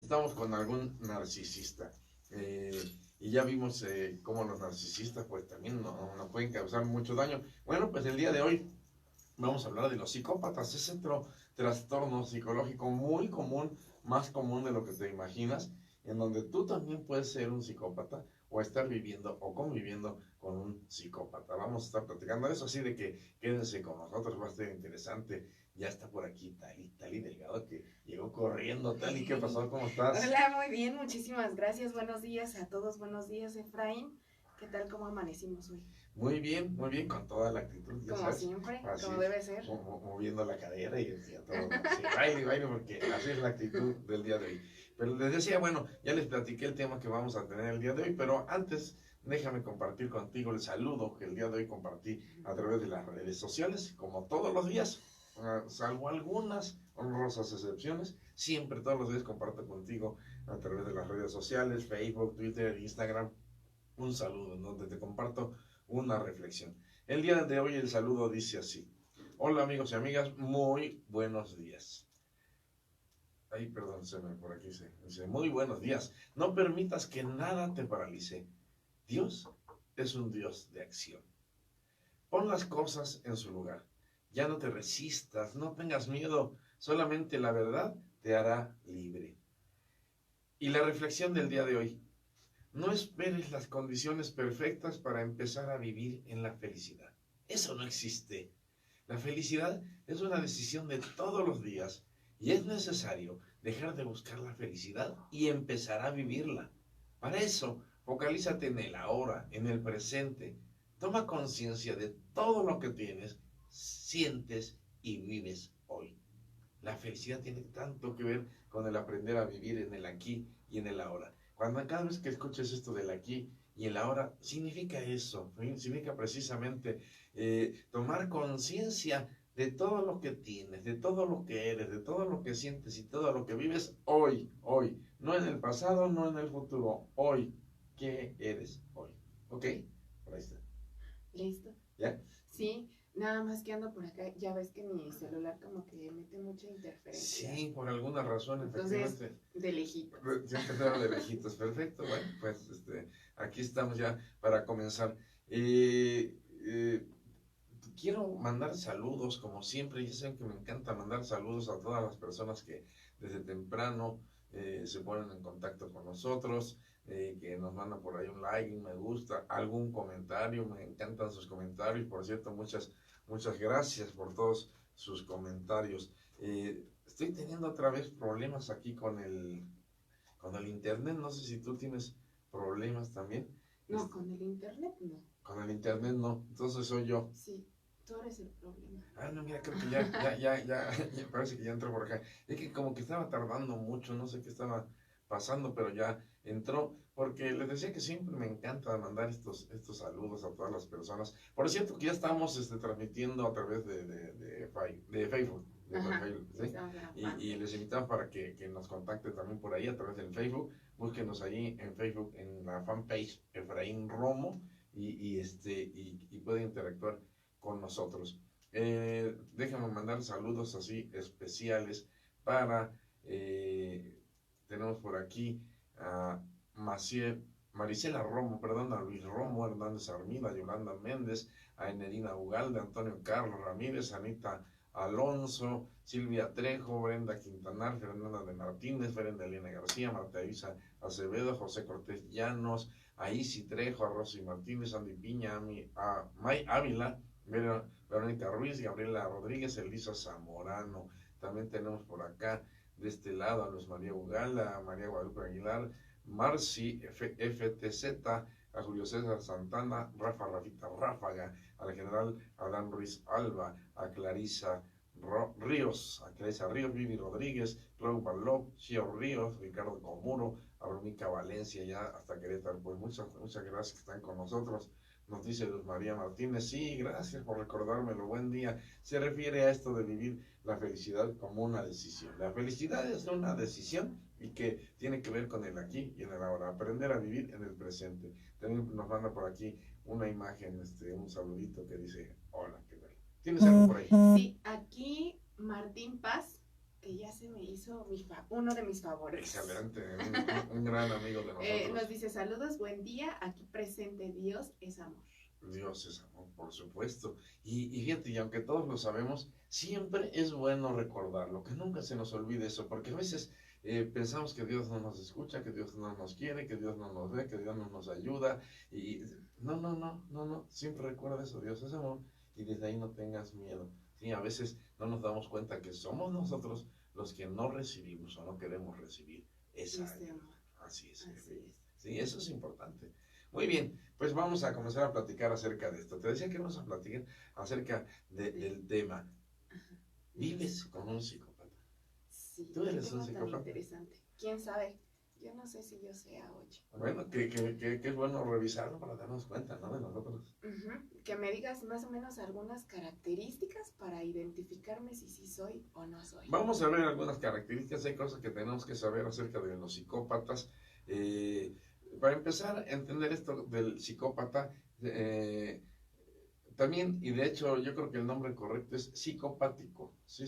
estamos con algún narcisista. Y ya vimos cómo los narcisistas pues también nos pueden causar mucho daño. Bueno, pues el día de hoy vamos a hablar de los psicópatas. Es otro trastorno psicológico muy común, más común de lo que te imaginas, en donde tú también puedes ser un psicópata o estar viviendo o conviviendo con un psicópata. Vamos a estar platicando de eso, así de que quédense con nosotros, va a ser interesante. Ya está por aquí Tali Delgado, que llegó corriendo. Tali, ¿qué pasó? ¿Cómo estás? Hola, muy bien, muchísimas gracias. Buenos días a todos, buenos días, Efraín. ¿Qué tal, cómo amanecimos hoy? Muy bien, con toda la actitud, ya Como sabes. siempre, Así, como debe ser. moviendo la cadera y a todo. Sí, baile, porque así es la actitud del día de hoy. Pero les decía, bueno, ya les platiqué el tema que vamos a tener el día de hoy, pero antes déjame compartir contigo el saludo que el día de hoy compartí a través de las redes sociales, como todos los días, salvo algunas honrosas excepciones, siempre todos los días comparto contigo a través de las redes sociales, Facebook, Twitter, Instagram, un saludo en donde te comparto una reflexión. El día de hoy el saludo dice así: hola amigos y amigas, muy buenos días. Ay, perdón, se me por aquí dice, muy buenos días. No permitas que nada te paralice. Dios es un Dios de acción. Pon las cosas en su lugar. Ya no te resistas, no tengas miedo. Solamente la verdad te hará libre. Y la reflexión del día de hoy: no esperes las condiciones perfectas para empezar a vivir en la felicidad. Eso no existe. La felicidad es una decisión de todos los días y es necesario dejar de buscar la felicidad y empezar a vivirla. Para eso, focalízate en el ahora, en el presente. Toma conciencia de todo lo que tienes, sientes y vives hoy. La felicidad tiene tanto que ver con el aprender a vivir en el aquí y en el ahora. Cuando cada vez que escuches esto del aquí y el ahora, significa eso, significa precisamente tomar conciencia de todo lo que tienes, de todo lo que eres, de todo lo que sientes y todo lo que vives hoy, hoy. No en el pasado, no en el futuro, hoy. ¿Qué eres hoy? ¿Ok? Por ahí está. ¿Listo? ¿Ya? Sí, nada más que ando por acá. Ya ves que mi celular como que mete mucha interferencia. Sí, por alguna razón, Entonces, efectivamente. de lejitos. Siempre tengo de lejitos, perfecto. Bueno, pues aquí estamos ya para comenzar. Eh, quiero mandar saludos, como siempre. Ya saben que me encanta mandar saludos a todas las personas que desde temprano se ponen en contacto con nosotros, que nos mandan por ahí un like, un me gusta, algún comentario. Me encantan sus comentarios. Por cierto, muchas gracias por todos sus comentarios. Estoy teniendo otra vez problemas aquí con el internet. No sé si tú tienes problemas también. No, con el internet no. Con el internet no, entonces soy yo. Sí, tú eres el problema. Ah, no, mira, creo que ya parece que ya entró por acá. Es que como que estaba tardando mucho, no sé qué estaba pasando, pero ya entró, porque les decía que siempre me encanta mandar estos saludos a todas las personas. Por cierto, que ya estamos transmitiendo a través de Facebook, Ajá, Facebook, sí, ¿sí? estamos en la Y fanpage. les invitamos para que nos contacten también por ahí a través del Facebook. Búsquenos ahí en Facebook, en la fanpage Efraín Romo, y pueden interactuar con nosotros. Déjame mandar saludos así especiales para, tenemos por aquí a Maciel, Marisela Romo, perdón, a Luis Romo, Hernández Armida, Yolanda Méndez, a Enerina Ugalde, Antonio Carlos Ramírez, Anita Alonso, Silvia Trejo, Brenda Quintanar, Fernanda de Martínez, Brenda Elena García, Marta Isa Acevedo, José Cortés Llanos, a Isi Trejo, a Rosy Martínez, Andy Piña, a May Ávila, Verónica Ruiz, Gabriela Rodríguez, Elisa Zamorano. También tenemos por acá, de este lado, a Luz María Ugala, a María Guadalupe Aguilar, Marci FTZ, a Julio César Santana, Rafita Ráfaga, al general Adán Ruiz Alba, a Clarisa Ríos, Vivi Rodríguez, Raúl Barló, Chio Ríos, Ricardo Comuro, a Romica Valencia, ya hasta Querétaro. Pues muchas gracias que están con nosotros. Nos dice Luz María Martínez: sí, gracias por recordármelo, buen día. Se refiere a esto de vivir la felicidad como una decisión. La felicidad es una decisión y que tiene que ver con el aquí y en el ahora. Aprender a vivir en el presente. También nos manda por aquí una imagen, un saludito que dice: hola, ¿qué tal? ¿Tienes algo por ahí? Sí, aquí Martín Paz, que que ya se me hizo uno de mis favoritos. Excelente, un gran amigo de nosotros. Nos dice, saludos, buen día, aquí presente, Dios es amor. Dios es amor, por supuesto. Y fíjate, y aunque todos lo sabemos, siempre es bueno recordarlo, que nunca se nos olvide eso, porque a veces pensamos que Dios no nos escucha, que Dios no nos quiere, que Dios no nos ve, que Dios no nos ayuda. Y no, siempre recuerda eso, Dios es amor, y desde ahí no tengas miedo. Sí, a veces no nos damos cuenta que somos nosotros los que no recibimos o no queremos recibir esa ayuda. Así es. Sí, eso es importante. Muy bien, pues vamos a comenzar a platicar acerca de esto. Te decía que vamos a platicar acerca del tema. ¿Vives con un psicópata? Sí. ¿Tú eres un psicópata? Tan interesante. ¿Quién sabe? Yo no sé si yo sea hoy. Bueno, que es bueno revisarlo para darnos cuenta, ¿no? De nosotros. Que me digas más o menos algunas características para identificarme si sí soy o no soy. Vamos a ver algunas características. Hay cosas que tenemos que saber acerca de los psicópatas. Para empezar a entender esto del psicópata, también, y de hecho yo creo que el nombre correcto es psicopático. Sí,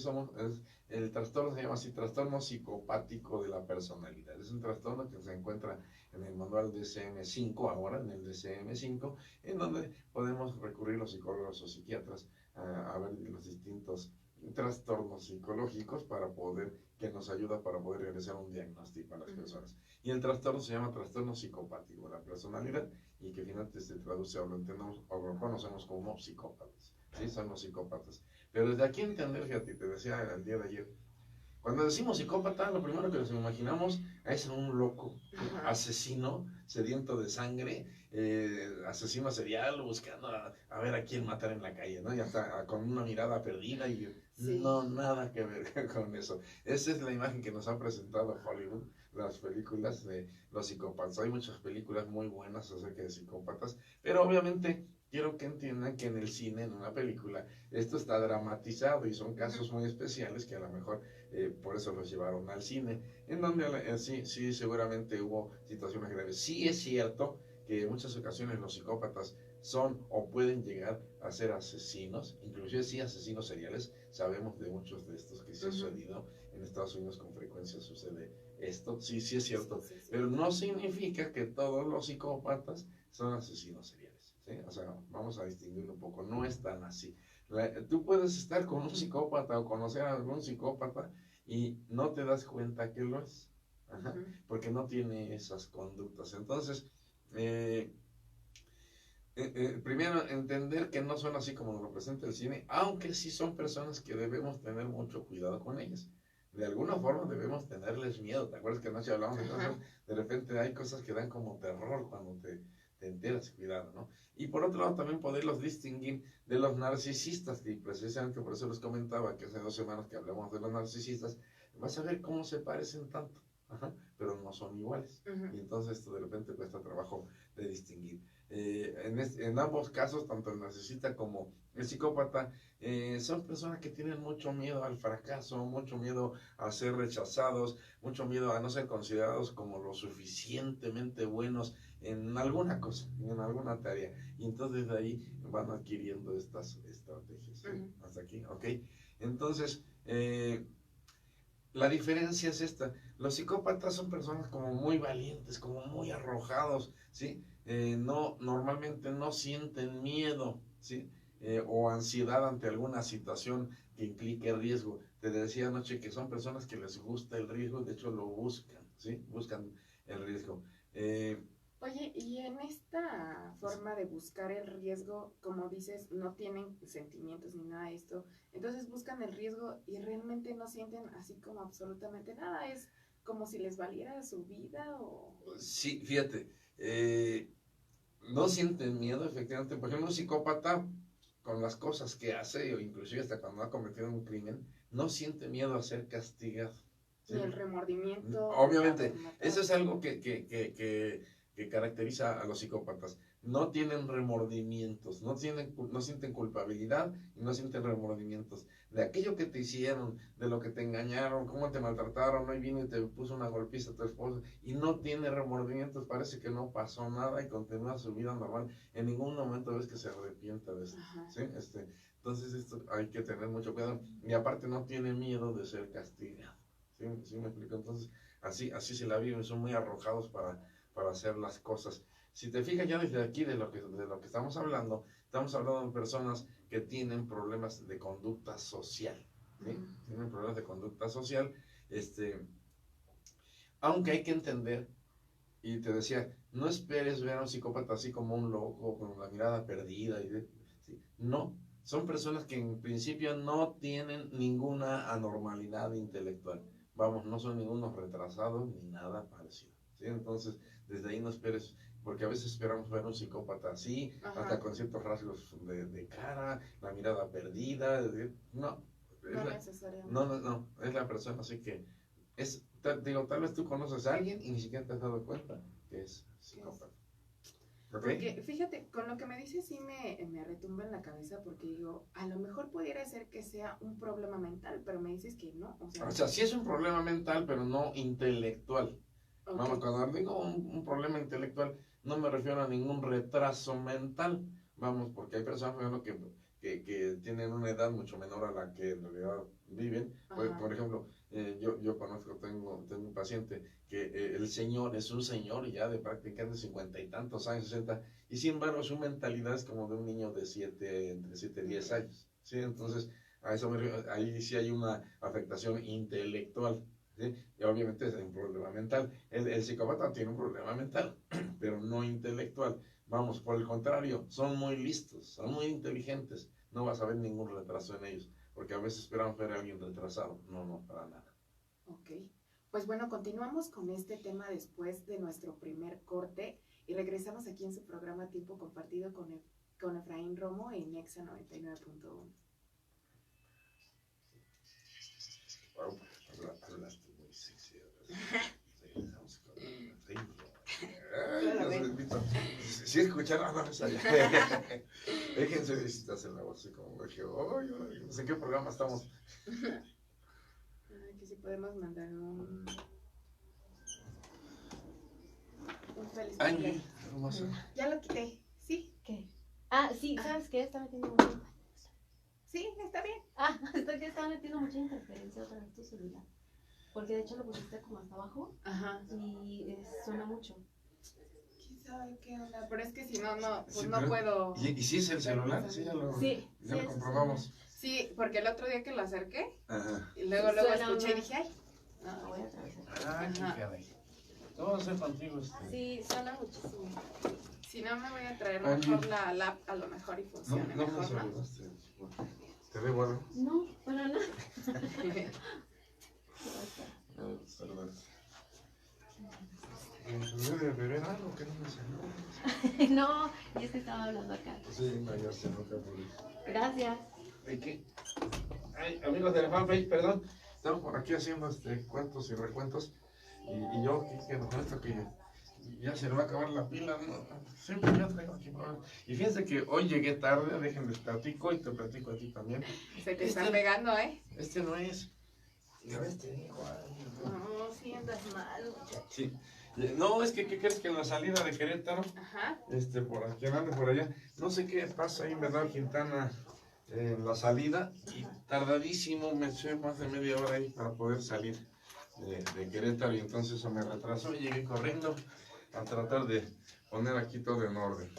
el trastorno se llama así, trastorno psicopático de la personalidad. Es un trastorno que se encuentra en el manual DSM-5, ahora en el DSM-5, en donde podemos recurrir los psicólogos o psiquiatras a ver los distintos trastornos psicológicos que nos ayuda para poder realizar un diagnóstico a las personas. Y el trastorno se llama trastorno psicopático de la personalidad y que finalmente se traduce o lo entendemos o lo conocemos como psicópatas. ¿Sí? Son los psicópatas. Pero desde aquí entender, fíjate, te decía el día de ayer, cuando decimos psicópata, lo primero que nos imaginamos es un loco, asesino, sediento de sangre, asesino serial, buscando a ver a quién matar en la calle, ¿no? Y hasta con una mirada perdida y no, nada que ver con eso. Esa es la imagen que nos ha presentado Hollywood, las películas de los psicópatas. Hay muchas películas muy buenas acerca de psicópatas, pero obviamente quiero que entiendan que en el cine, en una película, esto está dramatizado y son casos muy especiales que a lo mejor por eso los llevaron al cine, en donde sí, seguramente hubo situaciones graves. Sí es cierto que en muchas ocasiones los psicópatas son o pueden llegar a ser asesinos, inclusive sí asesinos seriales. Sabemos de muchos de estos que se ha sucedido en Estados Unidos, con frecuencia sucede esto, sí es cierto, sí. Pero no significa que todos los psicópatas son asesinos seriales, ¿sí? O sea, vamos a distinguirlo un poco, no es tan así. Tú puedes estar con un psicópata o conocer a algún psicópata y no te das cuenta que lo es, porque no tiene esas conductas. Entonces, primero entender que no son así como nos lo presenta el cine, aunque sí son personas que debemos tener mucho cuidado con ellas. De alguna forma debemos tenerles miedo. ¿Te acuerdas que anoche hablamos de cosas? De repente hay cosas que dan como terror cuando te enteras, cuidado, ¿no? Y por otro lado también poderlos distinguir de los narcisistas, y precisamente por eso les comentaba que hace 2 semanas que hablamos de los narcisistas. Vas a ver cómo se parecen tanto, pero no son iguales. Y entonces esto de repente cuesta trabajo de distinguir. En ambos casos, tanto el narcisista como el psicópata, son personas que tienen mucho miedo al fracaso, mucho miedo a ser rechazados, mucho miedo a no ser considerados como lo suficientemente buenos en alguna cosa, en alguna tarea. Y entonces de ahí van adquiriendo estas estrategias. ¿Sí? Hasta aquí, ¿ok? Entonces, la diferencia es esta. Los psicópatas son personas como muy valientes, como muy arrojados, ¿sí? Normalmente no sienten miedo, ¿sí? O ansiedad ante alguna situación que implique riesgo. Te decía anoche que son personas que les gusta el riesgo, de hecho lo buscan, ¿sí? Buscan el riesgo. Oye, y en esta forma de buscar el riesgo, como dices, no tienen sentimientos ni nada de esto, entonces buscan el riesgo y realmente no sienten así como absolutamente nada, es como si les valiera su vida o... Sí, fíjate, no sienten miedo, efectivamente. Por ejemplo, un psicópata, con las cosas que hace, o inclusive hasta cuando ha cometido un crimen, no siente miedo a ser castigado, ¿sí? Ni el remordimiento. Obviamente, eso es algo que caracteriza a los psicópatas. no tienen remordimientos, no sienten culpabilidad y no sienten remordimientos de aquello que te hicieron, de lo que te engañaron, cómo te maltrataron, hoy vino y te puso una golpiza a tu esposa y no tiene remordimientos, parece que no pasó nada y continúa su vida normal. En ningún momento ves que se arrepienta de esto, ¿sí? Entonces esto hay que tener mucho cuidado y aparte no tiene miedo de ser castigado, ¿sí? ¿Sí me explico? Entonces así se la viven, son muy arrojados para hacer las cosas. Si te fijas ya desde aquí de lo que estamos hablando de personas que tienen problemas de conducta social, ¿sí? Tienen problemas de conducta social, aunque hay que entender, y te decía, no esperes ver a un psicópata así como un loco, con la mirada perdida, ¿sí? No, son personas que en principio no tienen ninguna anormalidad intelectual, vamos, no son ningunos retrasados ni nada parecido, ¿sí? Entonces, desde ahí no esperes, porque a veces esperamos ver a un psicópata así, hasta con ciertos rasgos de cara, la mirada perdida, no. No necesariamente. No, es la persona así que tal vez tú conoces a alguien y ni siquiera te has dado cuenta que es psicópata. ¿Okay? Porque fíjate, con lo que me dices sí me retumba en la cabeza porque digo, a lo mejor pudiera ser que sea un problema mental, pero me dices que no. O sea, sí es un problema mental, pero no intelectual. Okay. Vamos, cuando digo un problema intelectual, no me refiero a ningún retraso mental. Vamos, porque hay personas, por ejemplo, que tienen una edad mucho menor a la que en realidad viven. Por ejemplo, yo conozco, tengo un paciente que el señor es un señor ya de prácticamente 50 y tantos años, 60, y sin embargo su mentalidad es como de un niño de entre 7 y 10 años, ¿sí? Entonces, ahí sí hay una afectación intelectual, ¿sí? Y obviamente es un problema mental. El psicópata tiene un problema mental, pero no intelectual. Vamos, por el contrario, son muy listos, son muy inteligentes. No vas a ver ningún retraso en ellos, porque a veces esperan ver a alguien retrasado. No, para nada. Ok. Pues bueno, continuamos con este tema después de nuestro primer corte y regresamos aquí en su programa Tiempo Compartido con Efraín Romo en Nexa 99.1. Wow, hablaste muy sexy. Regresamos con Efraín Romo. Si escucharon, no les allá. Déjense visitas en la voz, como dije, no sé qué programa estamos. Que si podemos mandar un feliz cumpleaños. Ya lo quité, ¿sí? ¿Qué? Sí, ¿sabes qué? Está metiendo mucho. Sí, está bien. Está metiendo mucha interferencia otra vez tu celular. Porque de hecho lo pusiste como hasta abajo. Ajá. Y suena mucho. ¿Quién sabe qué onda? Pero es que si no, pues sí, no puedo. ¿Y si es el celular? Sí, ya lo comprobamos. Sí, porque el otro día que lo acerqué, ajá, y luego escuché y dije, ay, no, voy a atravesar. Qué caray. ¿Qué vamos a hacer contigo? Sí, suena muchísimo. Si no, me voy a traer mejor la lap, a lo mejor y funcione mejor, ¿no? ¿Te debo algo? No, para nada. Perdón. ¿Debe beber algo que no me salió? No, y es que estaba hablando acá. Sí, no, ya se nota por eso. Gracias. Ay, amigos de la fanpage, perdón. Estamos por aquí haciendo cuentos y recuentos. Y yo, que nos cuento que ya se le va a acabar la pila. ¿No? Siempre ya traigo aquí problemas. Y fíjense que hoy llegué tarde, déjenles platico y te platico a ti también. Se te están pegando, ¿eh? Este no es. Ya ves, te digo. No, si andas mal, muchacho. Sí. No, es que, ¿qué crees que en la salida de Querétaro? Ajá. Por aquí ande por allá. No sé qué pasa ahí en Bernal Quintana en la salida. Y tardadísimo, me eché más de media hora ahí para poder salir de Querétaro. Y entonces eso me retrasó y llegué corriendo a tratar de poner aquí todo en orden.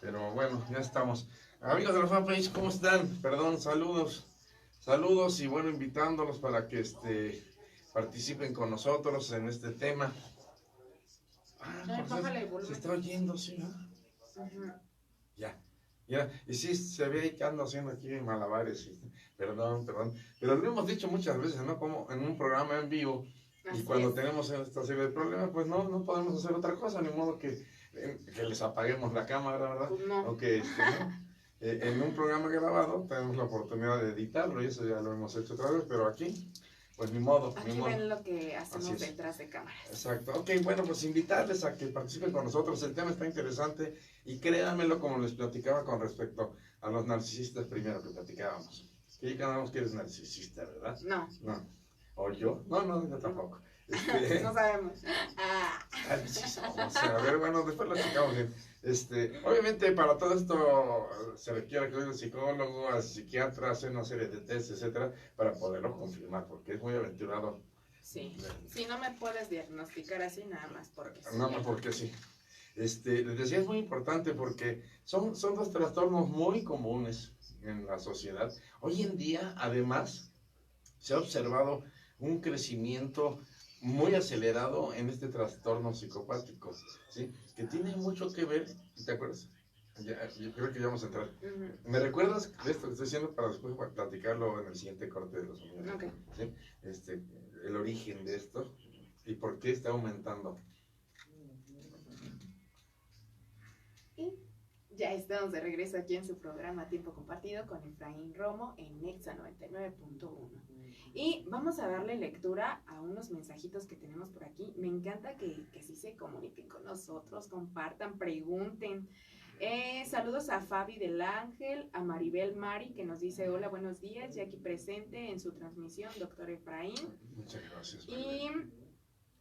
Pero bueno, ya estamos. Amigos de la fanpage, ¿cómo están? Perdón, saludos. Saludos y bueno, invitándolos para que participen con nosotros en este tema. Se está oyendo, sí, ¿no? Ya. Y sí, se ve que ando haciendo aquí malabares. Perdón. Pero lo hemos dicho muchas veces, ¿no? Como en un programa en vivo. Y cuando tenemos esta serie de problemas, pues no podemos hacer otra cosa, ni modo que les apaguemos la cámara, ¿verdad? Pues no. O que, ¿no? En un programa grabado tenemos la oportunidad de editarlo y eso ya lo hemos hecho otra vez, pero aquí Pues ni modo, ni Aquí modo. ven lo que hacemos Así es. detrás de cámaras. Exacto. Ok, bueno, pues invitarles a que participen con nosotros. El tema está interesante y créanmelo como les platicaba con respecto a los narcisistas primero que platicábamos. Que ya ganamos que eres narcisista, ¿verdad? No, No. ¿O yo? No, yo tampoco. no sabemos. Ah. Sí somos. A ver, bueno, después lo checamos bien. Obviamente para todo esto se requiere que vaya al psicólogo, al psiquiatra, hacer una serie de tests, etcétera, para poderlo confirmar, porque es muy aventurado. Sí, si no me puedes diagnosticar así nada más porque sí. No, porque sí. Les decía, es muy importante porque son dos trastornos muy comunes en la sociedad. Hoy en día, además, se ha observado un crecimiento muy acelerado en este trastorno psicopático, ¿sí? Que tiene mucho que ver, ¿te acuerdas? Yo creo que ya vamos a entrar. Ujú. ¿Me recuerdas de esto que estoy diciendo para después platicarlo en el siguiente corte de los amigos? Ok. ¿Sí? El origen de esto y por qué está aumentando. Y ya estamos de regreso aquí en su programa Tiempo Compartido con Efraín Romo en Nexa 99.1. Y vamos a darle lectura a unos mensajitos que tenemos por aquí. Me encanta que sí se comuniquen con nosotros, compartan, pregunten. Saludos a Fabi del Ángel, a Maribel Mari que nos dice hola, buenos días, y aquí presente en su transmisión, doctor Efraín. Muchas gracias. Y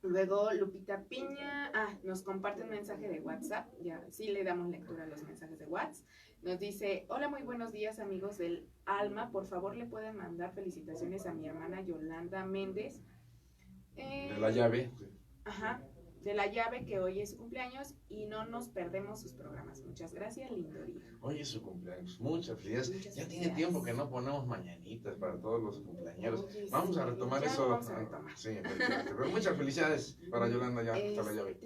luego Lupita Piña, nos comparte un mensaje de WhatsApp, ya sí le damos lectura a los mensajes de WhatsApp. Nos dice, hola, muy buenos días amigos del Alma, por favor le pueden mandar felicitaciones a mi hermana Yolanda Méndez. De la llave. Ajá, de la llave, que hoy es su cumpleaños y no nos perdemos sus programas. Muchas gracias, lindo día. Hoy es su cumpleaños, muchas felicidades. Muchas Ya tiene felicidades. tiempo que no ponemos mañanitas para todos los cumpleaños. Oye, Vamos a sí, retomar ya eso. lo vamos a retomar. Sí, efectivamente. Pero muchas felicidades para Yolanda, ya está la llave.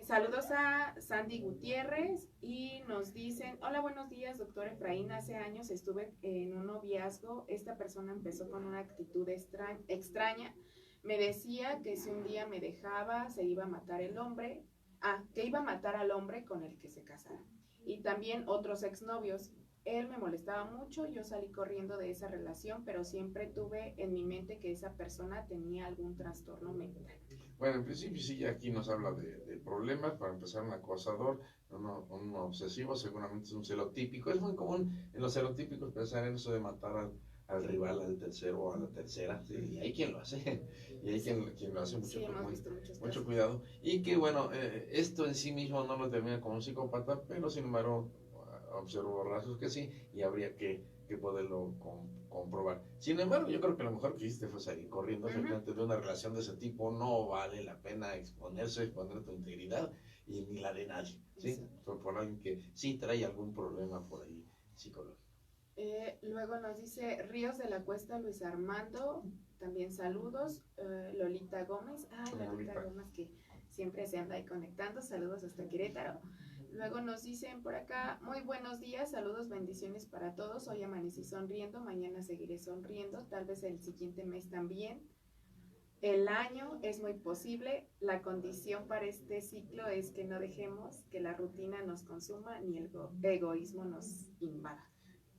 Saludos a Sandy Gutiérrez y nos dicen, hola, buenos días, doctor Efraín. Hace años estuve en un noviazgo. Esta persona empezó con una actitud extraña. Me decía que si un día me dejaba, se iba a matar el hombre. Que iba a matar al hombre con el que se casara. Y también otros exnovios. Él me molestaba mucho, yo salí corriendo de esa relación, pero siempre tuve en mi mente que esa persona tenía algún trastorno mental. Bueno, en principio sí, ya aquí nos habla de problemas. Para empezar, un acosador, un obsesivo, seguramente es un celotípico. Es muy común en los celotípicos pensar en eso de matar al rival, al tercero o a la tercera, ¿sí? Y hay quien lo hace, y hay quien lo hace mucho, Sí, hemos visto mucho cuidado. Y que bueno, esto en sí mismo no lo termina como un psicópata, pero sin embargo observo rasgos que sí, y habría que poderlo comprobar. Sin embargo, yo creo que lo mejor que hiciste fue salir corriendo. Efectivamente, de una relación de ese tipo no vale la pena exponer tu integridad y ni la de nadie, ¿sí? Por alguien que sí trae algún problema por ahí psicológico. Luego nos dice Ríos de la Cuesta, Luis Armando, también saludos. Lolita Gómez, Lolita Gómez, que siempre se anda ahí conectando, saludos hasta Querétaro. Luego nos dicen por acá, muy buenos días, saludos, bendiciones para todos. Hoy amanecí sonriendo, mañana seguiré sonriendo, tal vez el siguiente mes también. El año es muy posible, la condición para este ciclo es que no dejemos que la rutina nos consuma ni el egoísmo nos invada.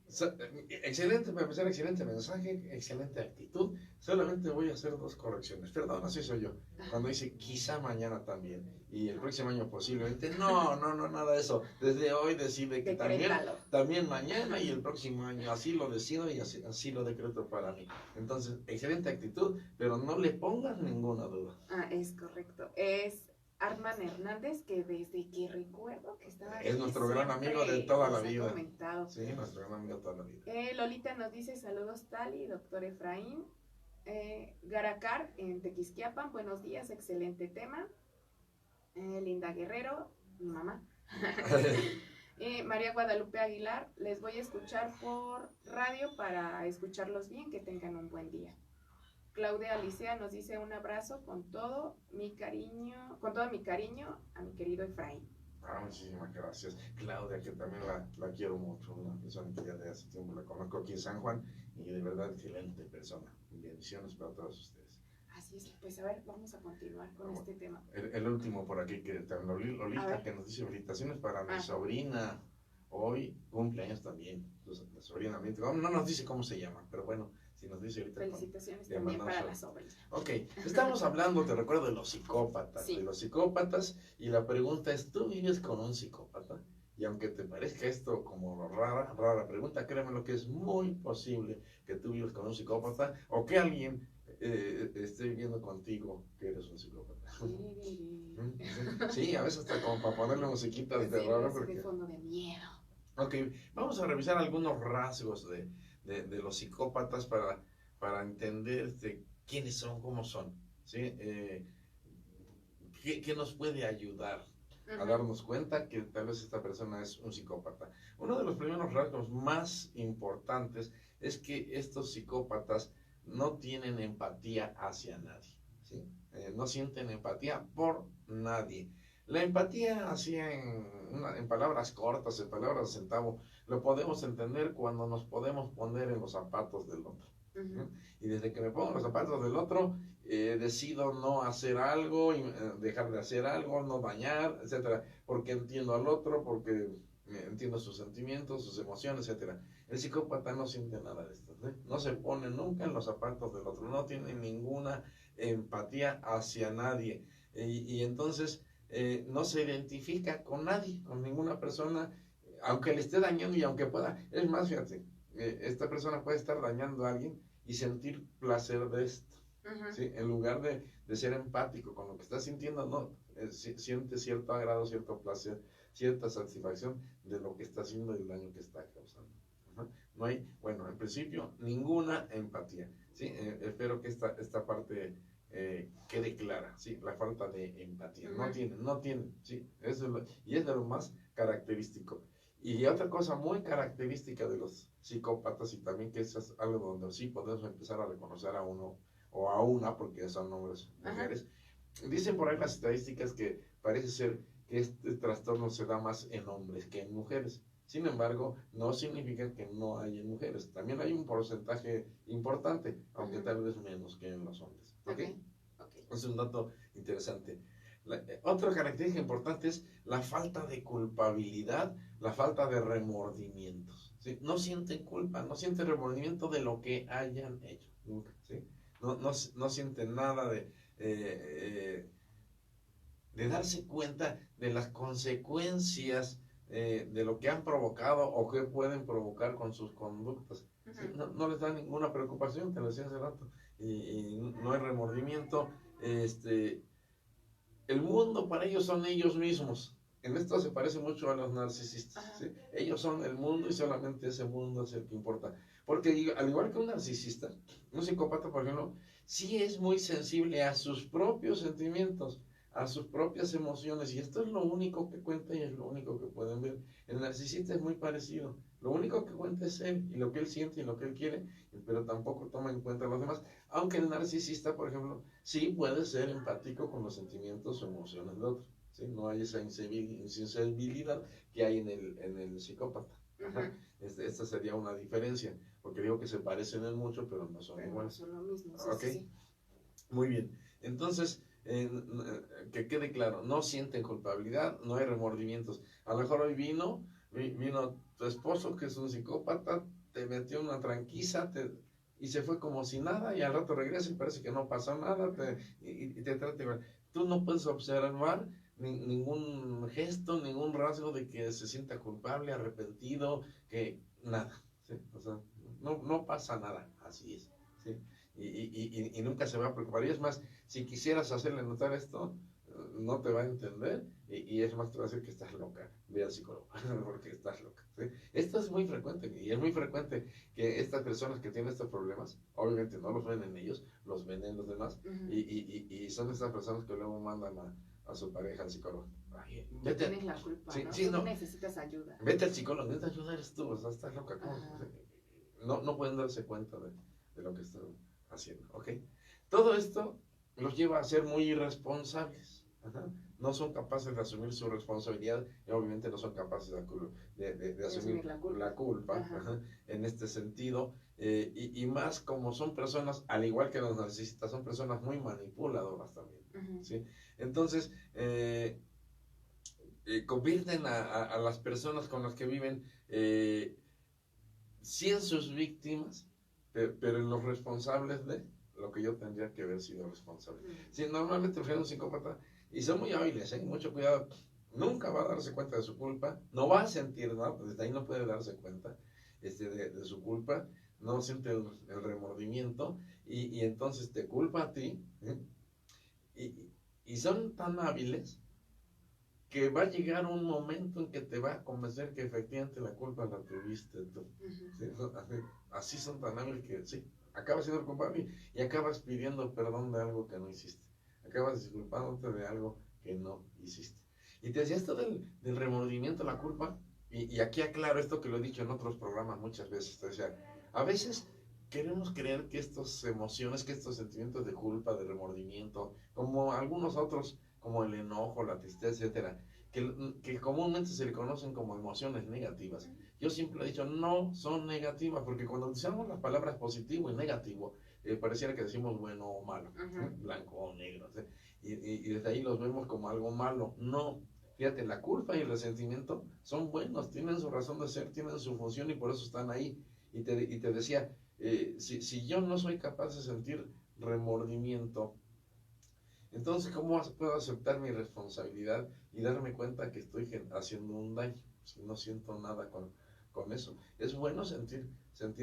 Excelente, para empezar, excelente mensaje, excelente actitud. Solamente voy a hacer 2 correcciones. Perdón, así soy yo. Cuando dice quizá mañana también y el próximo año posiblemente, no, nada de eso. Desde hoy decide que también mañana y el próximo año. Así lo decido y así lo decreto para mí. Entonces, excelente actitud, pero no le pongas ninguna duda. Es correcto. Es Arman Hernández, que desde que recuerdo que estaba es nuestro gran amigo de toda la vida. Sí, nuestro gran amigo de toda la vida. Lolita nos dice saludos Tali, doctor Efraín. Garacar en Tequisquiapan, buenos días, excelente tema. Linda Guerrero, mi mamá. María Guadalupe Aguilar, les voy a escuchar por radio para escucharlos bien, que tengan un buen día. Claudia Alicia nos dice un abrazo con todo mi cariño a mi querido Efraín. Muchísimas gracias. Claudia, que también la quiero mucho, una persona que ya de hace tiempo la conozco aquí en San Juan y de verdad excelente persona. Bendiciones para todos ustedes. Así es, pues a ver, vamos a continuar con este tema. El último por aquí, que Lolita, que nos dice felicitaciones para mi sobrina. Hoy cumpleaños también, la sobrina. No nos dice cómo se llama, pero bueno, Si nos dice ahorita. Felicitaciones le también mandamos para un- la sobrina. Ok, estamos hablando, te recuerdo, de los psicópatas, Sí. de los psicópatas, y la pregunta es, ¿tú vives con un psicópata? Y aunque te parezca esto como rara pregunta, créeme lo que es muy posible que tú vivas con un psicópata o que alguien esté viviendo contigo que eres un psicópata. Sí, a veces hasta como para ponerle musiquita de Sí, terror. así Porque... de fondo de miedo. Ok, vamos a revisar algunos rasgos de los psicópatas para entender quiénes son, cómo son, ¿sí? ¿Qué nos puede ayudar a darnos cuenta que tal vez esta persona es un psicópata? Uno de los primeros rasgos más importantes es que estos psicópatas no tienen empatía hacia nadie, ¿sí? No sienten empatía por nadie. La empatía, así en palabras cortas, en palabras de centavo, lo podemos entender cuando nos podemos poner en los zapatos del otro. ¿Sí? Y desde que me pongo en los zapatos del otro, decido no hacer algo, dejar de hacer algo, no dañar, etcétera, porque entiendo al otro, porque entiendo sus sentimientos, sus emociones, etcétera. El psicópata no siente nada de esto, ¿sí? No se pone nunca en los zapatos del otro, no tiene ninguna empatía hacia nadie, y entonces no se identifica con nadie, con ninguna persona, aunque le esté dañando y aunque pueda. Es más, fíjate, esta persona puede estar dañando a alguien y sentir placer de esto, ¿sí? En lugar de ser empático con lo que está sintiendo, no, siente cierto agrado, cierto placer, cierta satisfacción de lo que está haciendo y el daño que está causando. No hay, bueno, en principio, ninguna empatía, ¿sí? Espero que esta parte quede clara, ¿sí? La falta de empatía. No tienen, ¿sí? Y es de lo más característico. Y otra cosa muy característica de los psicópatas, y también que eso es algo donde sí podemos empezar a reconocer a uno o a una, porque son hombres, mujeres. Dicen por ahí las estadísticas que parece ser que este trastorno se da más en hombres que en mujeres. Sin embargo, no significa que no hay en mujeres. También hay un porcentaje importante, aunque tal vez menos que en los hombres. ¿Ok? Es un dato interesante. Otra característica importante es la falta de culpabilidad, la falta de remordimientos, ¿sí? No sienten culpa, no sienten remordimiento de lo que hayan hecho, nunca, ¿sí? No sienten nada de darse cuenta de las consecuencias de lo que han provocado o que pueden provocar con sus conductas. ¿Sí? No les da ninguna preocupación, te lo decía hace rato, y no hay remordimiento. El mundo para ellos son ellos mismos. En esto se parece mucho a los narcisistas, ¿sí? Ellos son el mundo y solamente ese mundo es el que importa. Porque al igual que un narcisista, un psicópata, por ejemplo, sí es muy sensible a sus propios sentimientos, a sus propias emociones, y esto es lo único que cuenta y es lo único que pueden ver. El narcisista es muy parecido. Lo único que cuenta es él y lo que él siente y lo que él quiere, pero tampoco toma en cuenta a los demás. Aunque el narcisista, por ejemplo, sí puede ser empático con los sentimientos o emociones del otro, ¿sí? No hay esa insensibilidad que hay en el psicópata. Esta sería una diferencia, porque digo que se parecen en mucho, pero no son iguales. No son lo mismo, sí, okay. Sí. Muy bien. Entonces, que quede claro, no sienten culpabilidad, no hay remordimientos. A lo mejor hoy vino tu esposo, que es un psicópata, te metió una tranquiza, y se fue como si nada, y al rato regresa y parece que no pasó nada, y te trata igual. Tú no puedes observar ningún gesto, ningún rasgo de que se sienta culpable, arrepentido, que nada, ¿sí? O sea, no pasa nada, así es, ¿sí? Y nunca se va a preocupar. Y es más, si quisieras hacerle notar esto, no te va a entender, y es más, te va a decir que estás loca, ve al psicólogo, porque estás loca, ¿sí? Esto es muy frecuente, y es muy frecuente que estas personas que tienen estos problemas, obviamente no los ven en ellos, los ven en los demás, y son estas personas que luego mandan a su pareja al psicólogo. Ay, vete, tienes la culpa, sí, ¿no? Sí, Tú no. necesitas ayuda. Vete al psicólogo, necesitas ayuda, eres tú, o sea, estás loca. No pueden darse cuenta de lo que están haciendo, ¿ok? Todo esto los lleva a ser muy irresponsables. No son capaces de asumir su responsabilidad y obviamente no son capaces de asumir la culpa en este sentido. Y más como son personas, al igual que los narcisistas, son personas muy manipuladoras también. ¿Sí? Entonces, convierten a las personas con las que viven sí en sus víctimas, pero en los responsables de lo que yo tendría que haber sido responsable. Sí, normalmente fue un psicópata y son muy hábiles, mucho cuidado. Nunca va a darse cuenta de su culpa, no va a sentir nada, desde ahí no puede darse cuenta de su culpa, no siente el remordimiento y entonces te culpa a ti, ¿eh? Y son tan hábiles que va a llegar un momento en que te va a convencer que efectivamente la culpa la tuviste tú. ¿Sí? Así son tan hábiles que sí, acabas siendo el culpable y acabas pidiendo perdón de algo que no hiciste. Acabas disculpándote de algo que no hiciste. Y te decía esto del remordimiento, la culpa, y aquí aclaro esto que lo he dicho en otros programas muchas veces. Te decía, a veces queremos creer que estas emociones, que estos sentimientos de culpa, de remordimiento, como algunos otros, como el enojo, la tristeza, etcétera, que comúnmente se le conocen como emociones negativas. Yo siempre he dicho, no son negativas, porque cuando usamos las palabras positivo y negativo, pareciera que decimos bueno o malo, blanco o negro, ¿sí? Y desde ahí los vemos como algo malo. No, fíjate, la culpa y el resentimiento son buenos, tienen su razón de ser, tienen su función y por eso están ahí. Y te decía, si yo no soy capaz de sentir remordimiento, entonces, ¿cómo puedo aceptar mi responsabilidad y darme cuenta que estoy haciendo un daño? Si no siento nada con eso. Es bueno sentir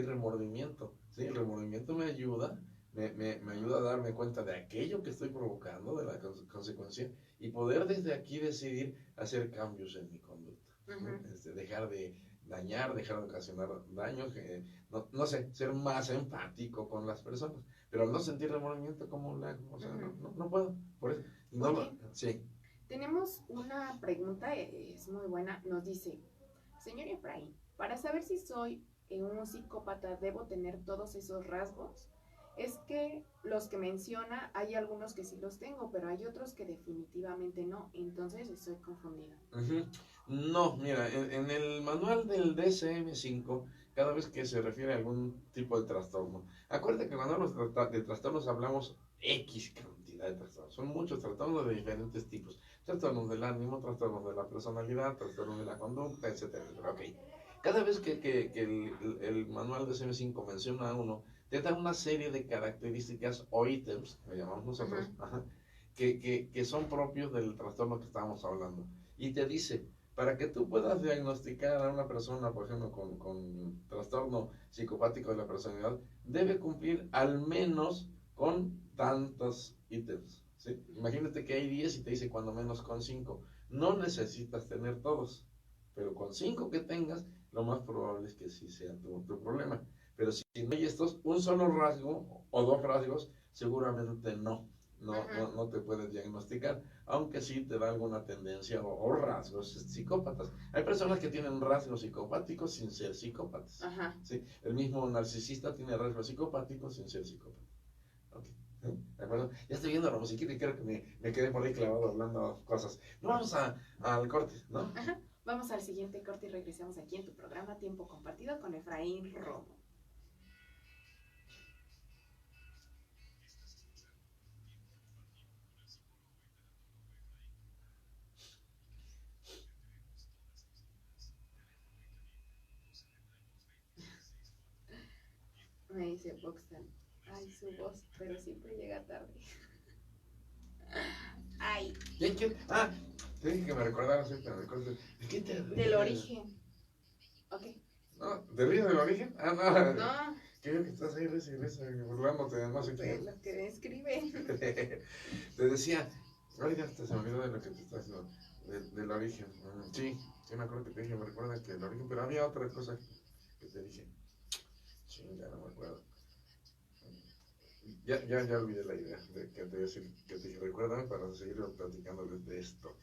remordimiento. ¿Sí? El remordimiento me ayuda, me ayuda a darme cuenta de aquello que estoy provocando, de la consecuencia, y poder desde aquí decidir hacer cambios en mi conducta. Dejar de dañar, dejar de ocasionar daños, no sé, ser más empático con las personas. Pero al no sentir remordimiento, ¿cómo le hago? O sea, no puedo. Por eso, sí. Tenemos una pregunta, es muy buena. Nos dice, señor Efraín, para saber si soy un psicópata, ¿debo tener todos esos rasgos? Es que los que menciona, hay algunos que sí los tengo, pero hay otros que definitivamente no. Entonces estoy confundida. No, mira, en el manual del DSM-5, cada vez que se refiere a algún tipo de trastorno, acuérdate que cuando hablamos de trastornos hablamos X cantidad de trastornos. Son muchos trastornos de diferentes tipos. Trastornos del ánimo, trastornos de la personalidad, trastornos de la conducta, etcétera, etcétera. Ok. Cada vez que el manual DSM-5 menciona a uno, te da una serie de características o ítems, lo llamamos nosotros, que son propios del trastorno que estábamos hablando. Y te dice, para que tú puedas diagnosticar a una persona, por ejemplo, con trastorno psicopático de la personalidad, debe cumplir al menos con tantos ítems. ¿Sí? Imagínate que hay 10 y te dice cuando menos con 5. No necesitas tener todos, pero con 5 que tengas, lo más probable es que sí sea tu problema. Pero si no hay estos, un solo rasgo o dos rasgos, seguramente no te puedes diagnosticar, aunque sí te da alguna tendencia o rasgos psicópatas. Hay personas que tienen rasgos psicopáticos sin ser psicópatas. ¿Sí? El mismo narcisista tiene rasgos psicopáticos sin ser psicópata. Okay. ¿De acuerdo? Ya estoy viendo la musiquita y creo que me quedé por ahí clavado hablando cosas. No, vamos al corte, ¿no? Vamos al siguiente corte y regresamos aquí en tu programa Tiempo Compartido con Efraín Romo. Me dice Boxton, ay, su voz, pero siempre llega tarde. Ay. Te dije que me recordaras ahorita, ¿de qué te ríes? Del origen. Ok. No, ¿te ríes del origen? No. No. Creo que estás ahí burlándote de no sé qué. Lo que me escribe. Te decía, ahorita se me olvidó de lo que te estás diciendo, del origen. Sí, me acuerdo que te dije, me recuerda que el origen, pero había otra cosa que te dije. Sí, ya no me acuerdo. Ya olvidé la idea de que te decir, que te dije, recuérdame para seguir platicándoles de esto.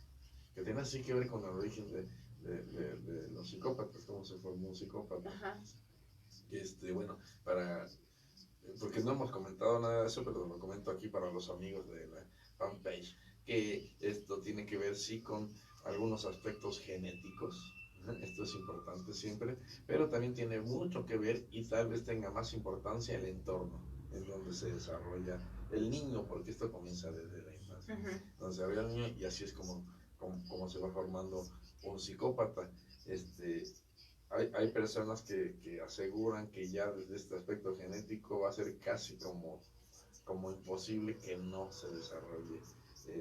Que tiene así que ver con el origen de los psicópatas, cómo se formó un psicópata. Bueno, porque no hemos comentado nada de eso, pero lo comento aquí para los amigos de la fanpage, que esto tiene que ver sí con algunos aspectos genéticos. Esto es importante siempre, pero también tiene mucho que ver y tal vez tenga más importancia el entorno en donde se desarrolla el niño, porque esto comienza desde la infancia. Donde se desarrolla el niño y así es como se va formando un psicópata. hay personas que aseguran que ya desde este aspecto genético va a ser casi como imposible que no se desarrolle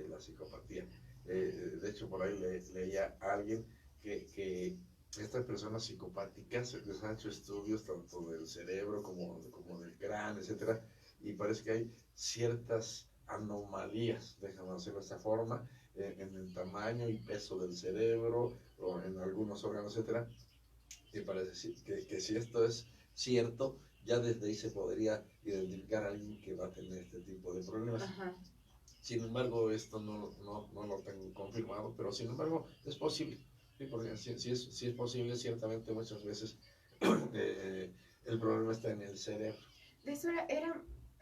la psicopatía. De hecho, por ahí leía a alguien que estas personas psicopáticas les han hecho estudios tanto del cerebro como del cráneo, etcétera, y parece que hay ciertas anomalías, déjame hacerlo de esta forma, en el tamaño y peso del cerebro o en algunos órganos, etcétera, y parece que si esto es cierto, ya desde ahí se podría identificar a alguien que va a tener este tipo de problemas. Ajá. Sin embargo, esto no lo tengo confirmado, pero sin embargo es posible. Sí, porque si es posible, ciertamente muchas veces el problema está en el cerebro. De eso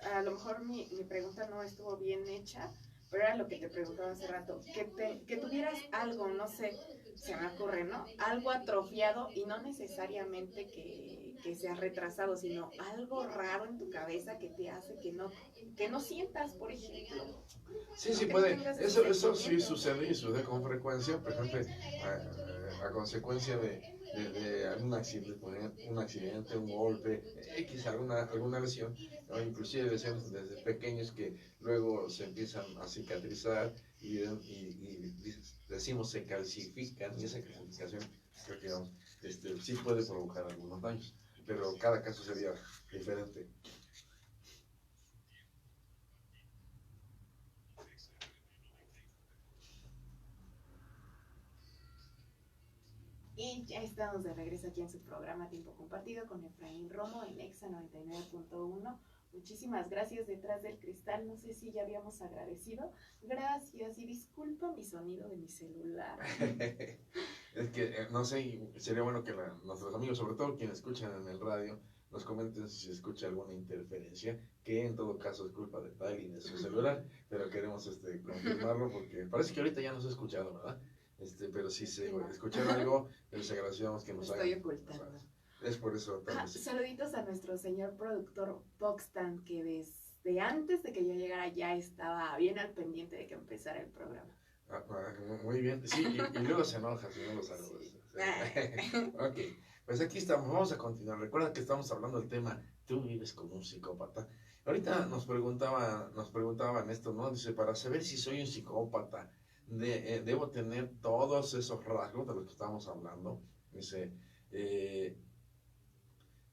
a lo mejor mi pregunta no estuvo bien hecha, pero era lo que te preguntaba hace rato, que tuvieras algo, no sé, se me ocurre, ¿no? Algo atrofiado y no necesariamente que sea retrasado, sino algo raro en tu cabeza que te hace que no sientas, por ejemplo. Sí, ¿No? sí Que no puede. tengas ese Eso sí sentimiento. sucede y sucede con frecuencia, por ejemplo, a consecuencia de algún accidente, un golpe, X, alguna lesión, o inclusive lesiones desde pequeños que luego se empiezan a cicatrizar y decimos se calcifican, y esa calcificación creo que sí puede provocar algunos daños, pero cada caso sería diferente. Y ya estamos de regreso aquí en su programa Tiempo Compartido con Efraín Romo en Exa 99.1. Muchísimas gracias detrás del cristal. No sé si ya habíamos agradecido. Gracias y disculpa mi sonido de mi celular. Es que, no sé, sería bueno que nuestros amigos, sobre todo quienes escuchan en el radio, nos comenten si se escucha alguna interferencia, que en todo caso es culpa de tal y de su celular, pero queremos confirmarlo porque parece que ahorita ya nos ha escuchado, ¿verdad? Pero si se escucharon algo, les agradecemos que nos estoy hagan. ocultando. Es por eso tal vez. Saluditos a nuestro señor productor Boxtan, que desde antes de que yo llegara ya estaba bien al pendiente de que empezara el programa. Muy bien, sí, y luego se enoja si no lo saludas. Sí. Ok, pues aquí estamos, vamos a continuar. Recuerda que estamos hablando del tema, tú vives como un psicópata. Ahorita nos preguntaban esto, ¿no? Dice, para saber si soy un psicópata, debo tener todos esos rasgos de los que estamos hablando. Dice,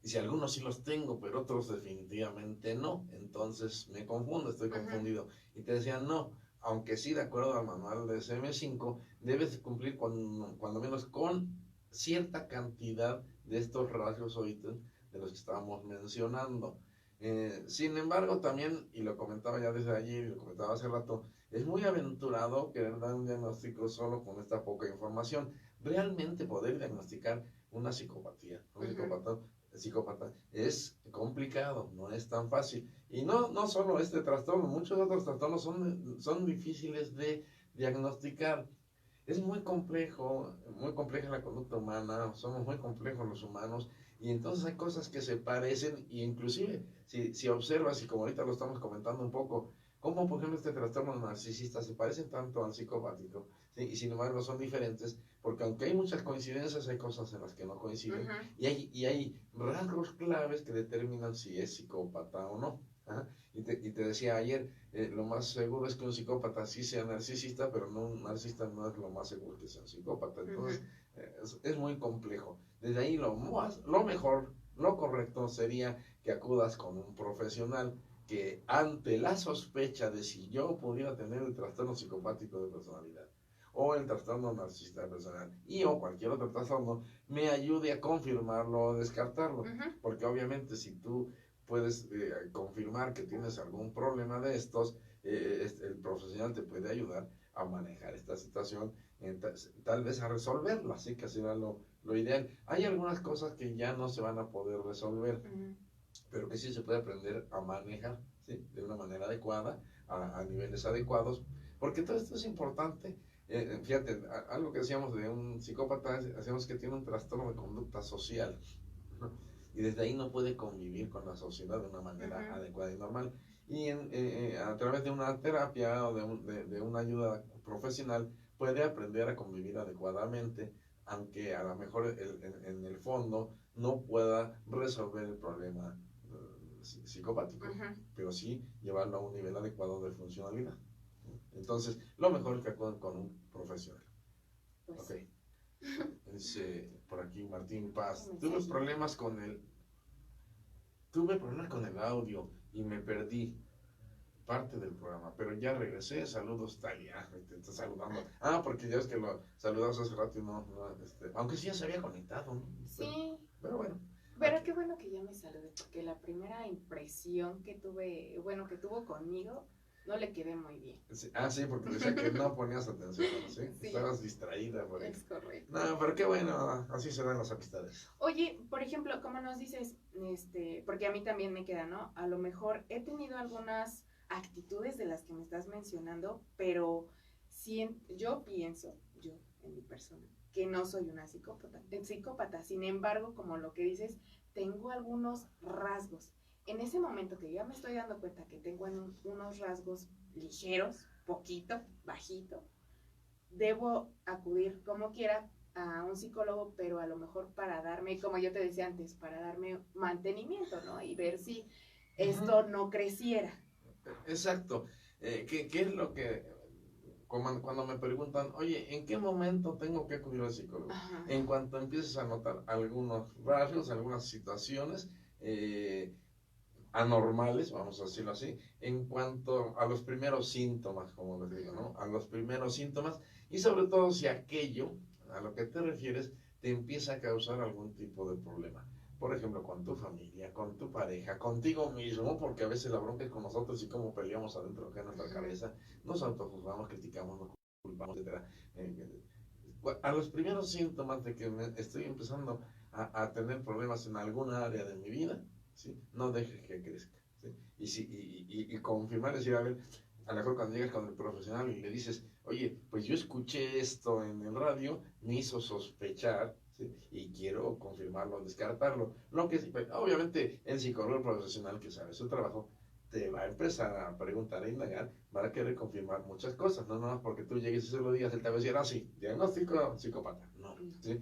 y si algunos sí los tengo, pero otros definitivamente no. Entonces me confundo, estoy confundido. Y te decían, no, aunque sí, de acuerdo al manual de SM5, debes cumplir cuando menos con cierta cantidad de estos rasgos o ítems de los que estábamos mencionando. Sin embargo, también, y lo comentaba ya desde ayer, y lo comentaba hace rato, es muy aventurado querer dar un diagnóstico solo con esta poca información. Realmente poder diagnosticar una psicopatía, un psicópata es complicado, no es tan fácil. Y no solo este trastorno, muchos otros trastornos son difíciles de diagnosticar. Es muy compleja la conducta humana, somos muy complejos los humanos, y entonces hay cosas que se parecen, y inclusive si observas, y como ahorita lo estamos comentando un poco, cómo por ejemplo este trastorno narcisista se parece tanto al psicopático, ¿sí? Y sin embargo son diferentes, porque aunque hay muchas coincidencias, hay cosas en las que no coinciden, y hay rasgos claves que determinan si es psicópata o no. ¿Ah? Y te decía ayer, lo más seguro es que un psicópata sí sea narcisista, pero no, un narcisista no es lo más seguro que sea un psicópata. Entonces, es muy complejo. Desde ahí lo mejor, lo correcto sería que acudas con un profesional que ante la sospecha de si yo pudiera tener el trastorno psicopático de personalidad o el trastorno narcisista de personalidad o cualquier otro trastorno, me ayude a confirmarlo o descartarlo. Porque obviamente si tú puedes confirmar que tienes algún problema de estos, el profesional te puede ayudar a manejar esta situación, tal vez a resolverla, así que será lo ideal. Hay algunas cosas que ya no se van a poder resolver, pero que sí se puede aprender a manejar, ¿sí? De una manera adecuada, a niveles adecuados, porque todo esto es importante. Fíjate, algo que decíamos de un psicópata, hacemos que tiene un trastorno de conducta social, ¿no? Y desde ahí no puede convivir con la sociedad de una manera adecuada y normal. Y a través de una terapia o de una ayuda profesional puede aprender a convivir adecuadamente aunque a lo mejor en el fondo no pueda resolver el problema psicopático, pero sí llevarlo a un nivel adecuado de funcionalidad. Entonces, lo mejor es que acudan con un profesional. Pues Ok. sí. Dice por aquí Martín Paz, Sí. tuve problemas con el audio y me perdí parte del programa, pero ya regresé. Saludos, Talia. Te está saludando. Porque ya es que lo saludamos hace rato y aunque sí ya se había conectado, ¿no? Sí. Pero bueno. Pero qué bueno que ya me saludé, porque la primera impresión que tuve, bueno, que tuvo conmigo, no le quedé muy bien. Sí, porque decía que no ponías atención, ¿sí? Sí. Estabas distraída por Es eso. correcto. No, pero qué bueno, así se dan las amistades. Oye, por ejemplo, como nos dices, porque a mí también me queda, ¿no? A lo mejor he tenido algunas actitudes de las que me estás mencionando, pero yo pienso, yo en mi persona, que no soy una psicópata. Sin embargo, como lo que dices, tengo algunos rasgos. En ese momento que ya me estoy dando cuenta que tengo unos rasgos ligeros, poquito, bajito, debo acudir como quiera a un psicólogo, pero a lo mejor para darme, como yo te decía antes, para darme mantenimiento, ¿no? Y ver si esto no creciera. Exacto. ¿Qué es lo que, cuando me preguntan, oye, ¿en qué momento tengo que acudir al psicólogo? Ajá. En cuanto empieces a notar algunos rasgos, algunas situaciones anormales, vamos a decirlo así, en cuanto a los primeros síntomas, como les digo, ¿no? A los primeros síntomas, y sobre todo si aquello a lo que te refieres te empieza a causar algún tipo de problema. Por ejemplo, con tu familia, con tu pareja, contigo mismo, porque a veces la bronca es con nosotros y cómo peleamos adentro acá en nuestra cabeza, nos autojuzgamos, criticamos, nos culpamos, etc. A los primeros síntomas de que estoy empezando a tener problemas en alguna área de mi vida, ¿sí? No dejes que crezca, ¿sí? Y confirmar, decir, a ver, a lo mejor cuando llegas con el profesional y le dices, oye, pues yo escuché esto en el radio, me hizo sospechar, ¿sí? Y quiero confirmarlo, descartarlo. Lo que obviamente el psicólogo profesional que sabe su trabajo te va a empezar a preguntar, a indagar, va a querer confirmar muchas cosas, no más porque tú llegues y se lo digas, él te va a decir, sí, diagnóstico psicópata, no, ¿sí?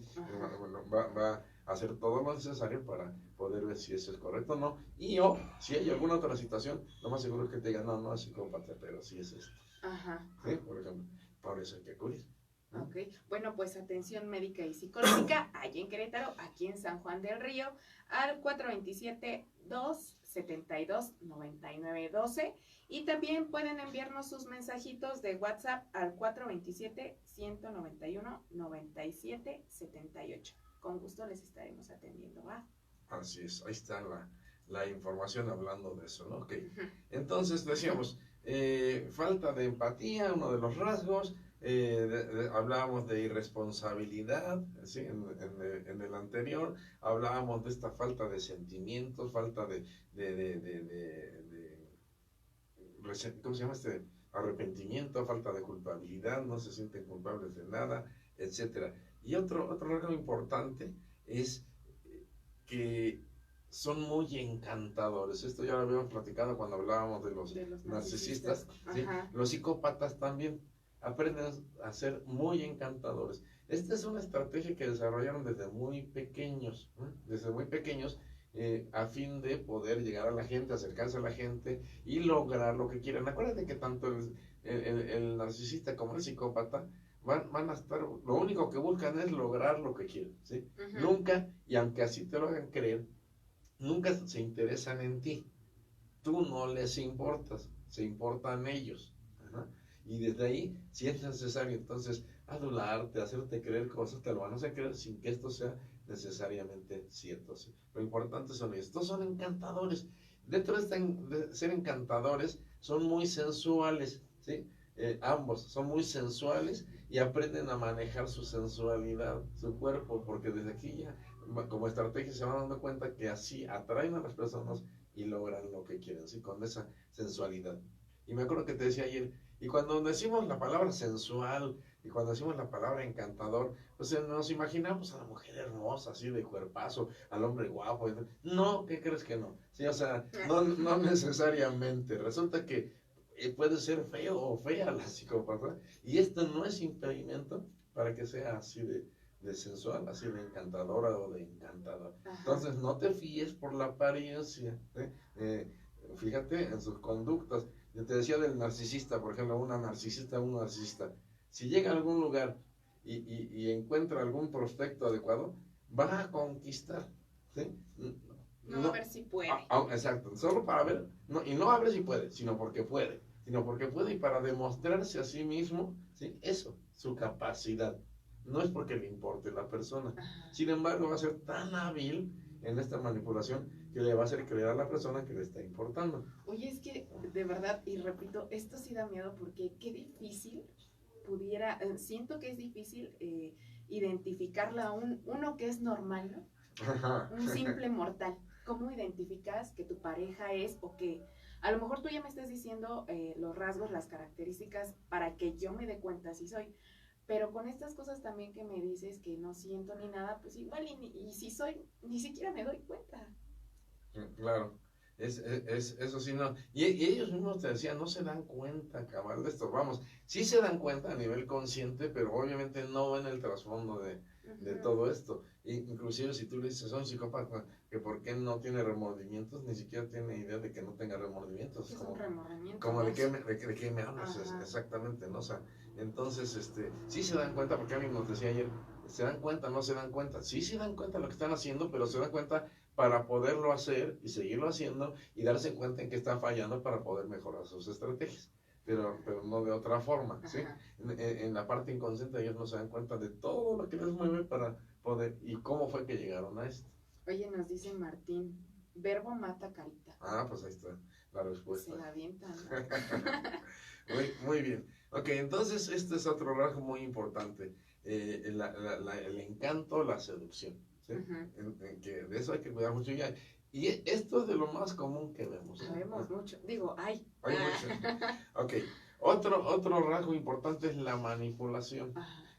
Va a hacer todo lo necesario para poder ver si eso es correcto o no, o si hay alguna otra situación, lo más seguro es que te digan, no es psicópata, pero sí es esto. Ajá. ¿Sí? Por ejemplo, por eso hay que acudir. Ok, bueno, pues atención médica y psicológica, allí en Querétaro, aquí en San Juan del Río, al 427-272-9912, y también pueden enviarnos sus mensajitos de WhatsApp al 427-191-9778. Con gusto les estaremos atendiendo, ¿va? Así es, ahí está la información hablando de eso, ¿no? Ok, entonces decíamos, falta de empatía, uno de los rasgos. Hablábamos de irresponsabilidad, ¿sí? En el anterior hablábamos de esta falta de sentimientos, falta ¿cómo se llama? Arrepentimiento, falta de culpabilidad, no se sienten culpables de nada, etcétera. Y otro rasgo importante es que son muy encantadores. Esto ya lo habíamos platicado cuando hablábamos de los narcisistas, ¿sí? Los psicópatas también aprenden a ser muy encantadores. Esta es una estrategia que desarrollaron desde muy pequeños, a fin de poder llegar a la gente, acercarse a la gente y lograr lo que quieran. Acuérdate que tanto el narcisista como el psicópata van a estar, lo único que buscan es lograr lo que quieren, ¿sí? Nunca, y aunque así te lo hagan creer, nunca se interesan en ti. Tú no les importas, se importan ellos. Ajá. Y desde ahí, si es necesario, entonces, adularte, hacerte creer cosas, te lo van a hacer creer sin que esto sea necesariamente cierto. ¿Sí? Lo importante son ellos. Estos son encantadores. Dentro de ser encantadores, son muy sensuales, ¿sí? Ambos son muy sensuales y aprenden a manejar su sensualidad, su cuerpo, porque desde aquí ya, como estrategia, se van dando cuenta que así atraen a las personas y logran lo que quieren, ¿sí? Con esa sensualidad. Y me acuerdo que te decía ayer, y cuando decimos la palabra sensual, y cuando decimos la palabra encantador, pues nos imaginamos a la mujer hermosa, así de cuerpazo, al hombre guapo. No, ¿qué crees que no? Sí, o sea, no necesariamente. Resulta que puede ser feo o fea la psicópata, y esto no es impedimento para que sea así de sensual, así de encantadora o de encantador. Ajá. Entonces, no te fíes por la apariencia, ¿eh? Fíjate en sus conductas. Yo te decía del narcisista, por ejemplo, una narcisista, un narcisista. Si llega a algún lugar y encuentra algún prospecto adecuado, va a conquistar, ¿sí? No, a ver si puede. Exacto, solo para ver, no, y no a ver si puede, sino porque puede, y para demostrarse a sí mismo, ¿sí? Eso, su capacidad. No es porque le importe la persona. Ajá. Sin embargo, va a ser tan hábil en esta manipulación que le va a hacer creer a la persona que le está importando. Oye, es que de verdad, y repito, esto sí da miedo porque qué difícil pudiera, siento que es difícil identificarla a uno que es normal, ¿no? Ajá. Un simple mortal. ¿Cómo identificas que tu pareja es o que a lo mejor tú ya me estás diciendo los rasgos, las características para que yo me dé cuenta si soy? Pero con estas cosas también que me dices que no siento ni nada, pues igual y si soy, ni siquiera me doy cuenta. Claro, eso sí, no. Y ellos mismos te decían, no se dan cuenta, cabal, de esto. Vamos, sí se dan cuenta a nivel consciente, pero obviamente no ven el trasfondo de todo esto. Inclusive si tú le dices a un psicópata que por qué no tiene remordimientos, ni siquiera tiene idea de que no tenga remordimientos. ¿Qué es un remordimiento? Como de qué me hablas, exactamente, ¿no? O sea, entonces, sí se dan cuenta, porque alguien nos decía ayer, se dan cuenta, no se dan cuenta. Sí se dan cuenta de lo que están haciendo, pero se dan cuenta para poderlo hacer y seguirlo haciendo y darse cuenta en que están fallando para poder mejorar sus estrategias. Pero no de otra forma, ¿sí? En la parte inconsciente ellos no se dan cuenta de todo lo que les mueve para poder, y cómo fue que llegaron a esto. Oye, nos dice Martín, verbo mata carita. Pues ahí está la respuesta. Se la avientan, ¿no? Muy bien. Ok, entonces este es otro rasgo muy importante, el encanto, la seducción, ¿sí? Que de eso hay que cuidar mucho. Y esto es de lo más común que vemos. Sabemos mucho. Digo, ay. Hay mucho. Ok, otro rasgo importante es la manipulación,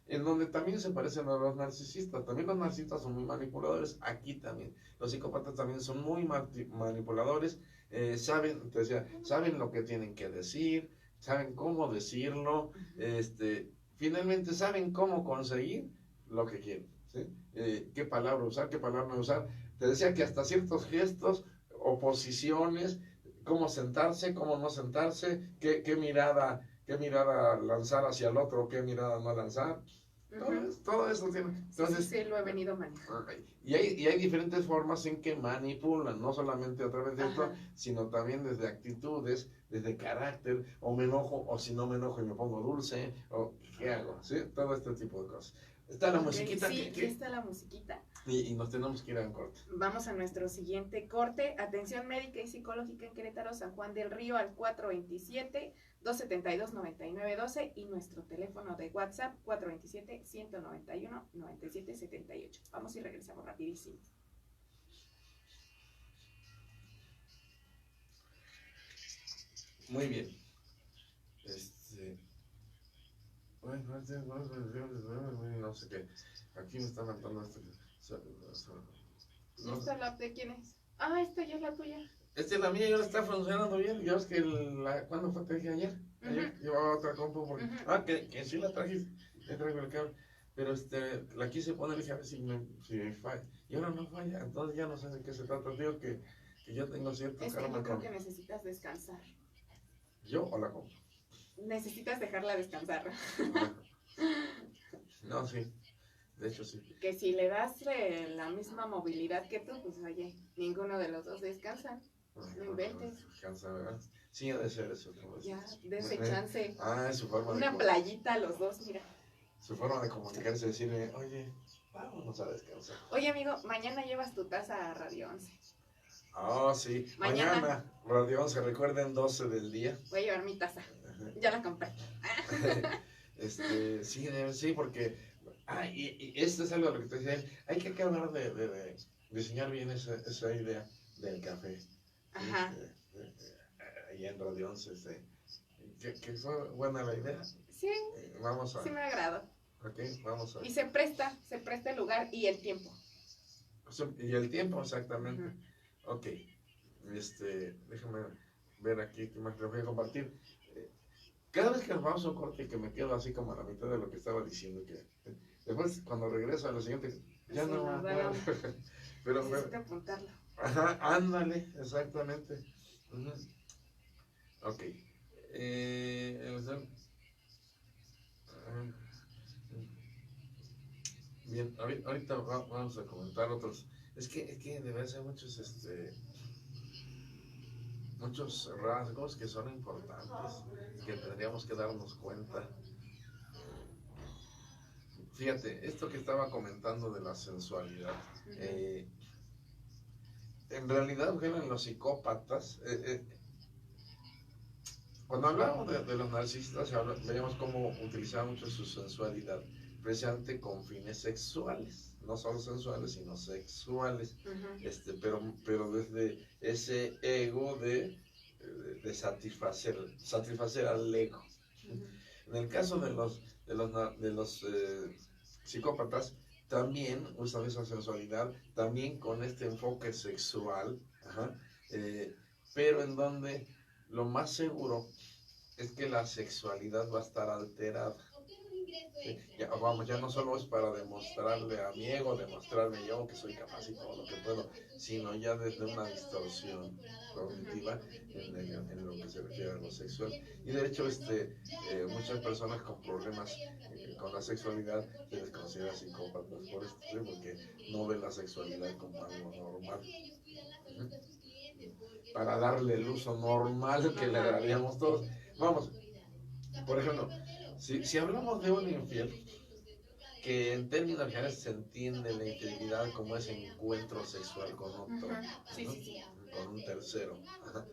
en donde también se parecen a los narcisistas. También los narcisistas son muy manipuladores, aquí también. Los psicópatas también son muy manipuladores, saben lo que tienen que decir, saben cómo decirlo, finalmente saben cómo conseguir lo que quieren, ¿sí? Qué palabra usar, qué palabra no usar. Te decía que hasta ciertos gestos o posiciones, cómo sentarse, cómo no sentarse, qué mirada lanzar hacia el otro, qué mirada no lanzar. Todo eso tiene. Entonces, sí, lo he venido manejando. Y hay diferentes formas en que manipulan, no solamente a través de esto, sino también desde actitudes, desde carácter, o me enojo, o si no me enojo y me pongo dulce, o qué hago, ¿sí? Todo este tipo de cosas. Está la musiquita. Sí, aquí está la musiquita. Y nos tenemos que ir a un corte. Vamos a nuestro siguiente corte. Atención médica y psicológica en Querétaro, San Juan del Río, al 427-272-9912 y nuestro teléfono de WhatsApp 427-191-9778. Vamos y regresamos rapidísimo. Muy bien. No sé qué. Aquí me están mandando esto. ¿Y esta la de quién es? Esta ya es la tuya. Esta es la mía y ahora está funcionando bien. Ya ves que ¿cuándo fue? Te dije ayer. Ayer llevaba otra compu porque, que sí la traje. Ya traigo el cable. Pero la quise poner y dije a ver si me falla. Y ahora no falla. Entonces ya no sé de qué se trata. Digo que yo tengo cierto karma. Es que yo creo que necesitas descansar. ¿Yo o la compu? Necesitas dejarla descansar. No, sí. De hecho, sí. Que si le das la misma movilidad que tú, pues oye, ninguno de los dos descansa. No inventes. Descansa, ¿verdad? Sí, ha de ser eso. Ya, dese chance. Es su forma Una playita a los dos, mira. Su forma de comunicarse, decirle, oye, vámonos a descansar. Oye, amigo, mañana llevas tu taza a Radio 11. Sí. Mañana Radio 11, recuerden, 12 del día. Voy a llevar mi taza. Ya la compré. Sí, porque y esto es algo de lo que te decía, hay que acabar de diseñar bien esa idea del café. Ahí en Radio 11, que fue buena la idea. Sí, sí me agradó. Ok, vamos a... Y se presta el lugar y el tiempo. Y el tiempo, exactamente. Ok, déjame ver aquí qué más te voy a compartir. Cada vez que nos vamos a un corte que me quedo así como a la mitad de lo que estaba diciendo, que Después, cuando regreso a lo siguiente, ya Sí, no me no, acuerdo. Pero, necesito apuntarlo. ajá, ándale, exactamente. Ujú. Ok. Ah, bien, ahorita vamos a comentar otros. Es que de verdad hay muchos rasgos que son importantes, que tendríamos que darnos cuenta. Fíjate, esto que estaba comentando de la sensualidad, eh, en realidad, bueno, en los psicópatas, cuando hablábamos de los narcisistas, veíamos cómo utilizaban mucho su sensualidad, precisamente con fines sexuales, no solo sensuales, sino sexuales, pero desde ese ego de satisfacer al ego. En el caso de los psicópatas, también usan esa sensualidad, también con este enfoque sexual, ajá, pero en donde lo más seguro es que la sexualidad va a estar alterada. ¿Sí? Ya no solo es para demostrarle a mi ego, demostrarme yo que soy capaz y todo lo que puedo, sino ya desde una distorsión cognitiva en lo que se refiere a lo sexual. Y de hecho, muchas personas con problemas con la sexualidad se les considera psicópatas por esto, ¿sí? Porque no ven la sexualidad como algo normal. Para darle el uso normal que le daríamos todos. Vamos, por ejemplo, si hablamos de un infiel, que en términos generales se entiende la infidelidad como ese encuentro sexual con otro, Sí, ¿no? sí, sí. Con un tercero. Ajá.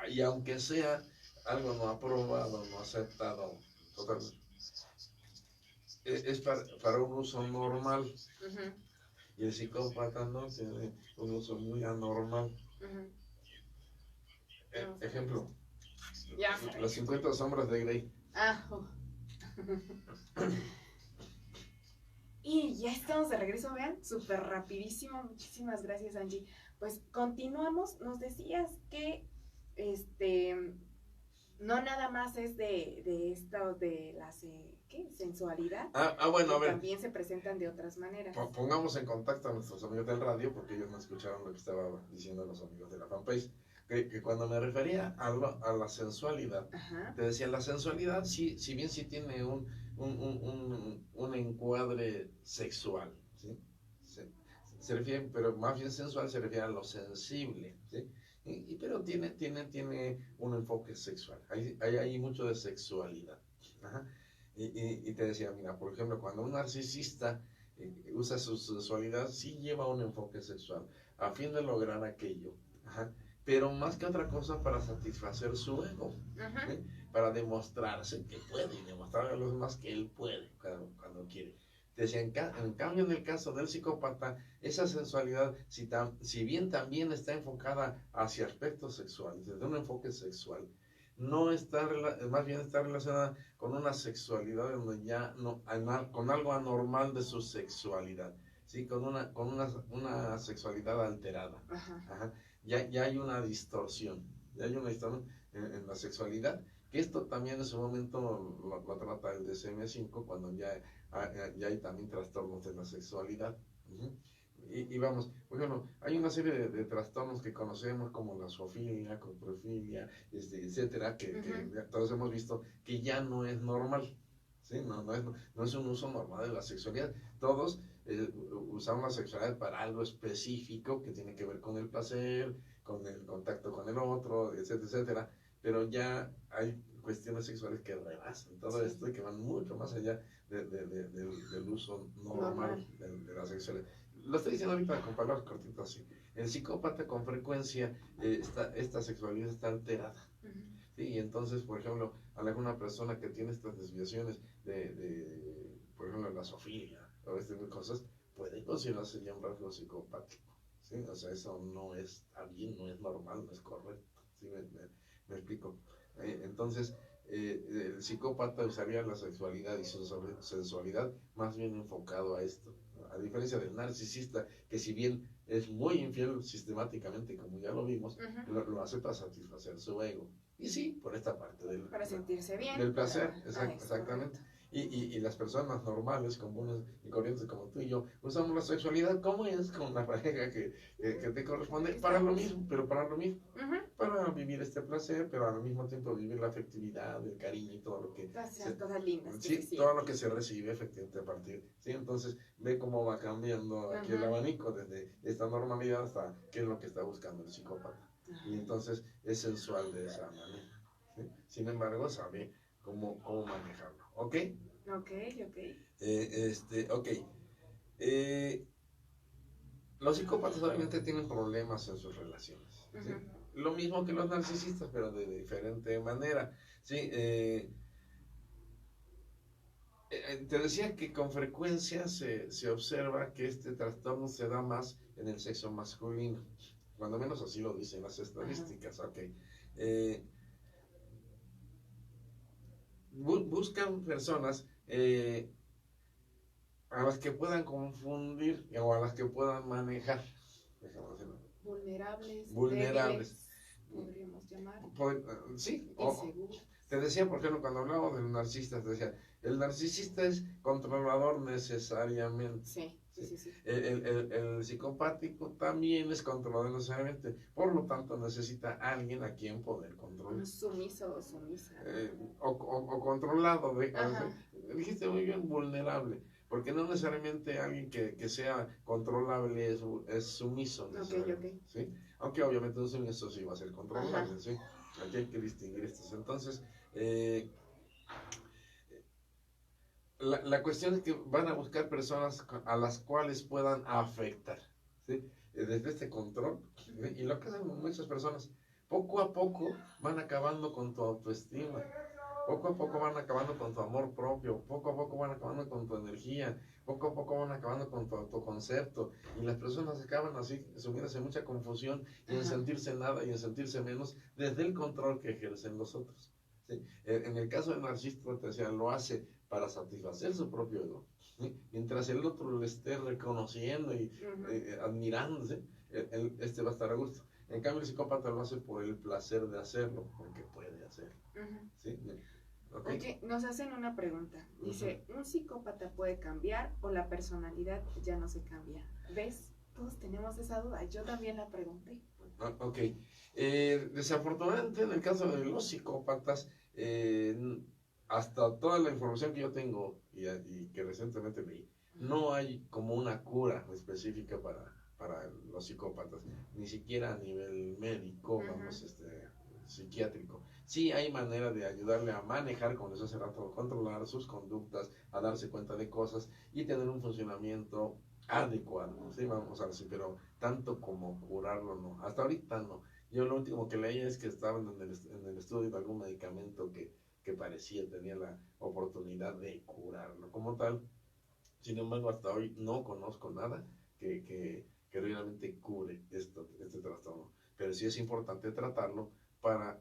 Y aunque sea algo no aprobado, no aceptado, totalmente, es para un uso normal. Y el psicópata no tiene un uso muy anormal. Ejemplo, Ya. las 50 sombras de Grey. Y ya estamos de regreso, vean, súper rapidísimo. Muchísimas gracias, Angie. Pues continuamos. Nos decías que no nada más es de esto de la sensualidad. Bueno, a ver. También se presentan de otras maneras. Pongamos en contacto a nuestros amigos del radio, porque ellos no escucharon lo que estaba diciendo los amigos de la fanpage. Que cuando me refería a la sensualidad, te decía, la sensualidad, si bien sí tiene un encuadre sexual, ¿sí? Se refiere, pero más bien sensual se refiere a lo sensible, ¿sí? Pero tiene un enfoque sexual. Hay mucho de sexualidad. Ajá. Y te decía, mira, por ejemplo, cuando un narcisista usa su sensualidad, sí lleva un enfoque sexual, a fin de lograr aquello. Ajá. Pero más que otra cosa para satisfacer su ego, ¿sí? Para demostrarse que puede y demostrarle a los demás que él puede cuando quiere. Decía, en cambio, en el caso del psicópata, esa sensualidad, si bien también está enfocada hacia aspectos sexuales, desde un enfoque sexual, no está, más bien está relacionada con una sexualidad donde ya no, con algo anormal de su sexualidad, ¿sí? Con una sexualidad alterada. Ajá. Ya hay una distorsión, en la sexualidad, que esto también en su momento lo trata el DSM-5, cuando ya hay también trastornos de la sexualidad. Y vamos, bueno, hay una serie de trastornos que conocemos como la zoofilia, coprofilia, etcétera, que todos hemos visto que ya no es normal, ¿sí? No es un uso normal de la sexualidad. Todos usamos la sexualidad para algo específico que tiene que ver con el placer, con el contacto con el otro, etcétera, etcétera, pero ya hay cuestiones sexuales que rebasan todo esto y que van mucho más allá del uso normal de la sexualidad. Lo estoy diciendo ahorita con palabras cortitas así. El psicópata con frecuencia, esta sexualidad está alterada. ¿Sí? Y entonces, por ejemplo, a alguna persona que tiene estas desviaciones por ejemplo, la zoofilia o este tipo de cosas, puede considerarse ya un rasgo psicopático. ¿Sí? O sea, eso no está bien, no es normal, no es correcto. ¿Sí? Me explico. Entonces, el psicópata usaría la sexualidad y su sensualidad más bien enfocado a esto. A diferencia del narcisista, que si bien es muy infiel sistemáticamente, como ya lo vimos, lo hace para satisfacer su ego. Y sí, por esta parte para sentirse bien. del placer, exactamente. Y las personas normales, comunes y corrientes como tú y yo, usamos la sexualidad como es, con la pareja que te corresponde, para lo mismo, pero para lo mismo. Ujú. Para vivir este placer, pero al mismo tiempo vivir la afectividad, el cariño y todo lo que... Todas esas cosas lindas que Sí, se todo lo sienten. que se recibe efectivamente a partir, ¿sí? Entonces, ve cómo va cambiando aquí el Ajá. abanico desde esta normalidad hasta qué es lo que está buscando el psicópata. Y entonces es sensual de esa manera, ¿sí? Sin embargo, sabe cómo manejarlo, ¿ok? Ok. Ok. Eh, los psicópatas obviamente tienen problemas en sus relaciones, ¿sí? Ujú. Lo mismo que los narcisistas, pero de diferente manera, ¿sí? Te decía que con frecuencia se observa que este trastorno se da más en el sexo masculino, cuando menos así lo dicen las estadísticas, ok. Eh, buscan personas a las que puedan confundir o a las que puedan manejar, Vulnerables, vulnerables. débiles, podríamos llamar. Sí, Inseguros. te decía, por ejemplo, cuando hablamos del narcisista, te decía, el narcisista es controlador necesariamente. Sí. El psicopático también es controlador necesariamente, por lo tanto necesita a alguien a quien poder controlar. Un sumiso o sumisa. O controlado, Ajá. dijiste muy bien, vulnerable, porque no necesariamente alguien que sea controlable es sumiso, Ok. ¿sí? Aunque obviamente un sumiso sí va a ser controlable, Ajá. ¿sí? Aquí hay que distinguir estos. Entonces, eh, la cuestión es que van a buscar personas a las cuales puedan afectar, ¿sí? Desde este control, ¿sí? Y lo que hacen muchas personas, poco a poco van acabando con tu autoestima, poco a poco van acabando con tu amor propio, poco a poco van acabando con tu energía, poco a poco van acabando con tu autoconcepto, y las personas acaban así, sumidas en mucha confusión y en sentirse nada y en sentirse menos desde el control que ejercen los otros, ¿sí? En el caso del narcisista, te decía, lo hace para satisfacer su propio ego, ¿sí? Mientras el otro lo esté reconociendo y admirándose, este va a estar a gusto. En cambio, el psicópata lo hace por el placer de hacerlo, porque puede hacerlo, ¿sí? Okay. Oye, nos hacen una pregunta. Dice, ¿un psicópata puede cambiar o la personalidad ya no se cambia? ¿Ves? Todos tenemos esa duda. Yo también la pregunté. Ok. Desafortunadamente, en el caso de los psicópatas, hasta toda la información que yo tengo y que recientemente leí, no hay como una cura específica para los psicópatas, ni siquiera a nivel médico, vamos, psiquiátrico. Sí hay manera de ayudarle a manejar, como les hace rato, controlar sus conductas, a darse cuenta de cosas y tener un funcionamiento adecuado, ¿sí? Vamos a decir, pero tanto como curarlo, no. Hasta ahorita no. Yo lo último que leí es que estaban en el estudio de algún medicamento que parecía tenía la oportunidad de curarlo como tal. Sin embargo, hasta hoy no conozco nada que realmente cure este trastorno. Pero sí es importante tratarlo para,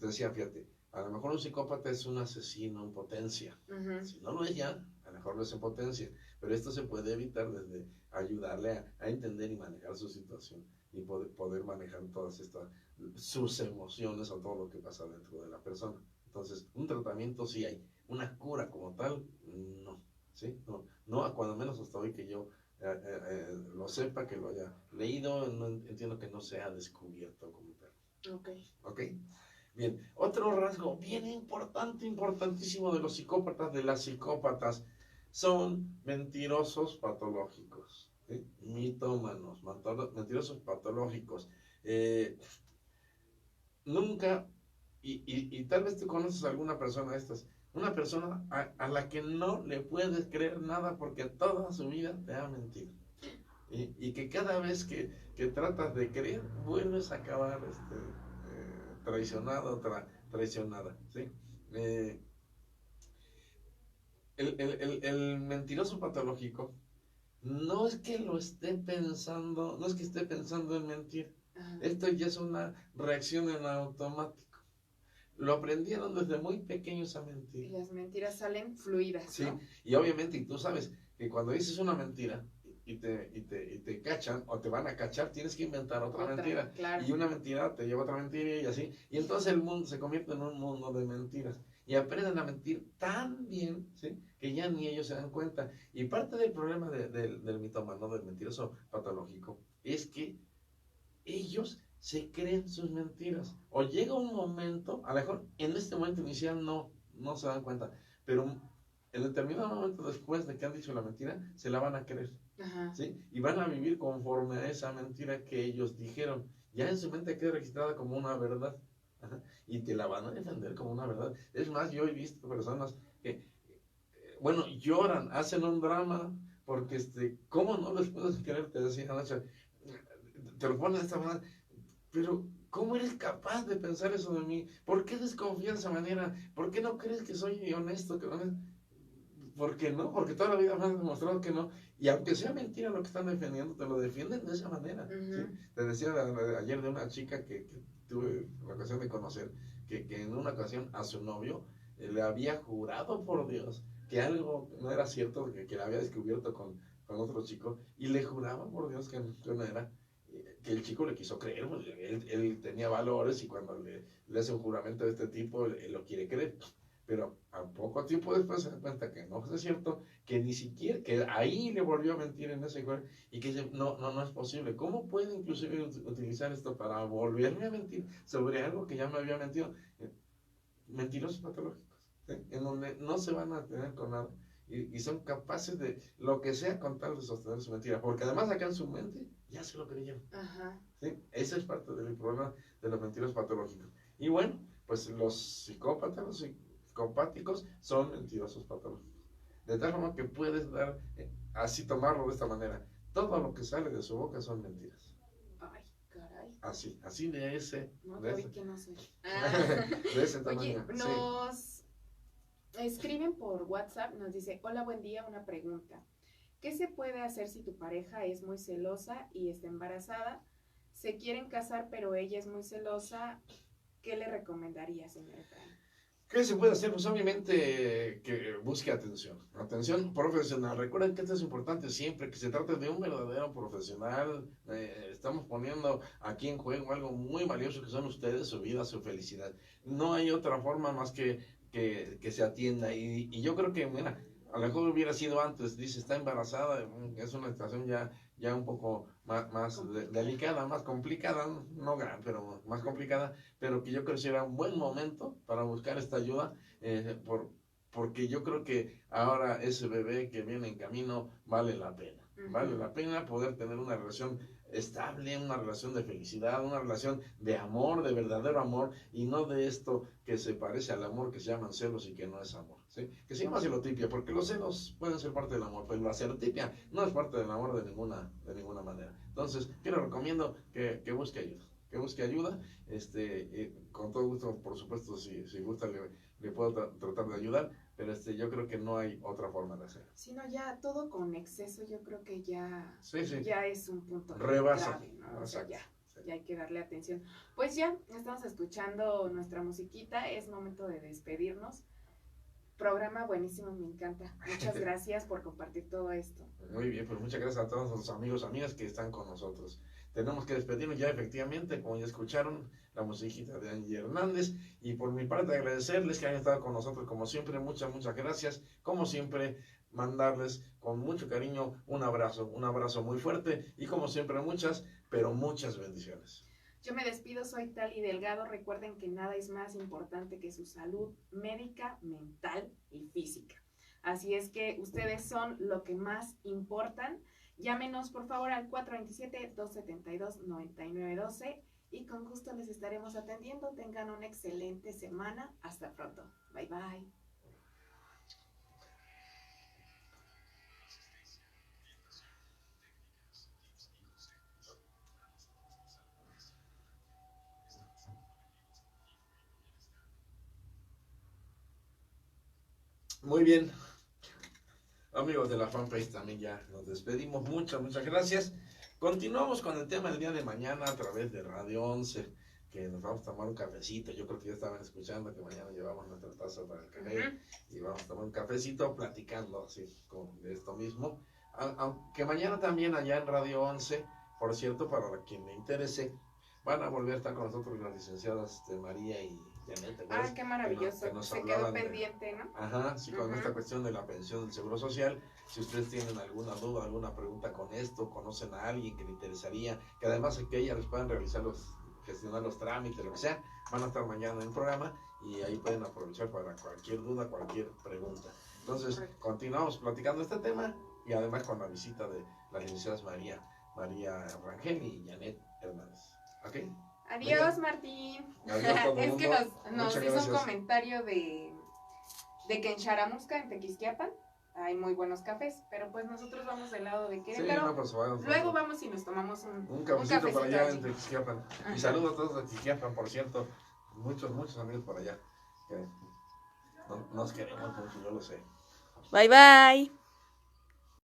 te decía, fíjate, a lo mejor un psicópata es un asesino en potencia. Si no lo es ya, a lo mejor lo es en potencia. Pero esto se puede evitar desde ayudarle a entender y manejar su situación y poder manejar todas sus emociones o todo lo que pasa dentro de la persona. Entonces, un tratamiento sí hay, una cura como tal, no. ¿Sí? No, cuando menos hasta hoy que yo lo sepa, que lo haya leído, no entiendo que no se ha descubierto como tal. Ok. Bien, otro rasgo bien importante, importantísimo de los psicópatas, de las psicópatas, son mentirosos patológicos, ¿sí? Mitómanos, mentirosos patológicos. Nunca, y tal vez tú conoces a alguna persona de estas, una persona a la que no le puedes creer nada porque toda su vida te ha mentido. Y que cada vez que tratas de creer, vuelves a acabar traicionado, traicionada, ¿sí? El mentiroso patológico no es que lo esté pensando, no es que esté pensando en mentir. Esto ya es una reacción en automático. Lo aprendieron desde muy pequeños a mentir. Y las mentiras salen fluidas, sí, ¿no? Y obviamente, y tú sabes que cuando dices una mentira y te cachan o te van a cachar, tienes que inventar otra mentira. Claro. Y una mentira te lleva a otra mentira y así. Y entonces el mundo se convierte en un mundo de mentiras. y aprenden a mentir tan bien, ¿sí? Que ya ni ellos se dan cuenta. Y parte del problema del mitómano, del mentiroso patológico, es que ellos se creen sus mentiras. O llega un momento, a lo mejor en este momento inicial no se dan cuenta, pero en determinado momento después de que han dicho la mentira, se la van a creer. Ajá. ¿Sí? Y van a vivir conforme a esa mentira que ellos dijeron. Ya en su mente queda registrada como una verdad. Ajá. Y te la van a defender como una verdad. Es más, yo he visto personas que, bueno, lloran, hacen un drama, porque, ¿cómo no les puedes creer? Te decía Nacha, te lo pones de esta manera, pero ¿cómo eres capaz de pensar eso de mí? ¿Por qué desconfías de esa manera? ¿Por qué no crees que soy honesto? ¿Por qué no? Porque toda la vida me han demostrado que no. Y aunque sea mentira lo que están defendiendo, te lo defienden de esa manera. ¿Sí? Te decía ayer de una chica que tuve la ocasión de conocer, que en una ocasión a su novio le había jurado por Dios que algo no era cierto, que le había descubierto con otro chico, y le juraba por Dios que no era, que el chico le quiso creer, pues, él tenía valores, y cuando le hace un juramento de este tipo, él lo quiere creer. Pero a poco tiempo después se da cuenta que no es cierto, que ni siquiera, que ahí le volvió a mentir en ese lugar, y que dice, no es posible. ¿Cómo puede inclusive utilizar esto para volverme a mentir sobre algo que ya me había mentido? Mentirosos patológicos, ¿sí? En donde no se van a tener con nada, y son capaces de lo que sea con tal de sostener su mentira, porque además acá en su mente ya se lo creyeron. Ajá. ¿Sí? Ese es parte del problema de los mentirosos patológicos. Y bueno, pues los psicópatas, los psicopáticos son mentirosos patológicos. De tal forma que puedes dar, así tomarlo de esta manera. Todo lo que sale de su boca son mentiras. Ay, caray. Así de ese. No, de David, ese, que no soy. de ese Oye, tamaño. Sí. nos escriben por WhatsApp, nos dice, hola, buen día, una pregunta. ¿Qué se puede hacer si tu pareja es muy celosa y está embarazada? Se quieren casar, pero ella es muy celosa. ¿Qué le recomendaría, señor Efraín? ¿Qué se puede hacer? Pues obviamente que busque atención profesional. Recuerden que esto es importante siempre, que se trate de un verdadero profesional. Estamos poniendo aquí en juego algo muy valioso, que son ustedes, su vida, su felicidad. No hay otra forma más que se atienda. Y yo creo que, mira, a lo mejor hubiera sido antes, dice, está embarazada, es una situación ya un poco más delicada, más complicada, no grave, pero más complicada, pero que yo creo que será un buen momento para buscar esta ayuda, porque yo creo que ahora ese bebé que viene en camino vale la pena. Vale la pena poder tener una relación estable, una relación de felicidad, una relación de amor, de verdadero amor, y no de esto que se parece al amor, que se llaman celos y que no es amor, ¿sí? Que se llama celotipia, porque los celos pueden ser parte del amor, pero la celotipia no es parte del amor de ninguna manera. Entonces, yo le recomiendo que busque ayuda. Que busque ayuda, con todo gusto, por supuesto, si gusta, le puedo tratar de ayudar, pero yo creo que no hay otra forma de hacerlo. Si no, ya todo con exceso, yo creo que ya, sí. ya es un punto Rebasa. grave, ¿no? O sea, ya hay que darle atención. Pues ya, estamos escuchando nuestra musiquita, es momento de despedirnos. Programa buenísimo, me encanta. Muchas gracias por compartir todo esto. Muy bien, pues muchas gracias a todos los amigos, amigas que están con nosotros. Tenemos que despedirnos ya, efectivamente, como ya escucharon, la musiquita de Angie Hernández. Y por mi parte, agradecerles que hayan estado con nosotros, como siempre. Muchas gracias. Como siempre, mandarles con mucho cariño un abrazo muy fuerte. Y como siempre, muchas bendiciones. Yo me despido, soy Tali Delgado. Recuerden que nada es más importante que su salud médica, mental y física. Así es que ustedes son lo que más importan. Llámenos por favor al 427-272-9912 y con gusto les estaremos atendiendo. Tengan una excelente semana. Hasta pronto. Bye bye. Muy bien, amigos de la fanpage, también ya nos despedimos. Muchas gracias. Continuamos con el tema del día de mañana a través de Radio 11, que nos vamos a tomar un cafecito. Yo creo que ya estaban escuchando que mañana llevamos nuestra taza para el café y vamos a tomar un cafecito platicando así de esto mismo. Aunque mañana también allá en Radio 11, por cierto, para quien le interese, van a volver a estar con nosotros las licenciadas María y Janet, ¿te acuerdas? Qué maravilloso. Que nos Se hablaban quedó de- pendiente, ¿no? Ajá, sí, con Ujú. esta cuestión de la pensión del Seguro Social. Si ustedes tienen alguna duda, alguna pregunta con esto, conocen a alguien que le interesaría, que además que ellas les puedan gestionar los trámites, lo que sea, van a estar mañana en el programa y ahí pueden aprovechar para cualquier duda, cualquier pregunta. Entonces, Correcto. continuamos platicando este tema y además con la visita de las licenciadas María Rangel y Janet Hernández. ¿Ok? Adiós, Martín. Adiós a todo Es que mundo. nos Muchas hizo un gracias. comentario de que en Charamusca, en Tequisquiapan, hay muy buenos cafés, pero pues nosotros vamos del lado de Sí, Querétaro. no, pues vayan. Luego vamos y nos tomamos Un cafecito por allá allí. en Tequisquiapan. Ajá. Y saludos a todos de Tequisquiapan, por cierto. Muchos amigos por allá. Que nos queremos mucho, yo lo sé. Bye bye.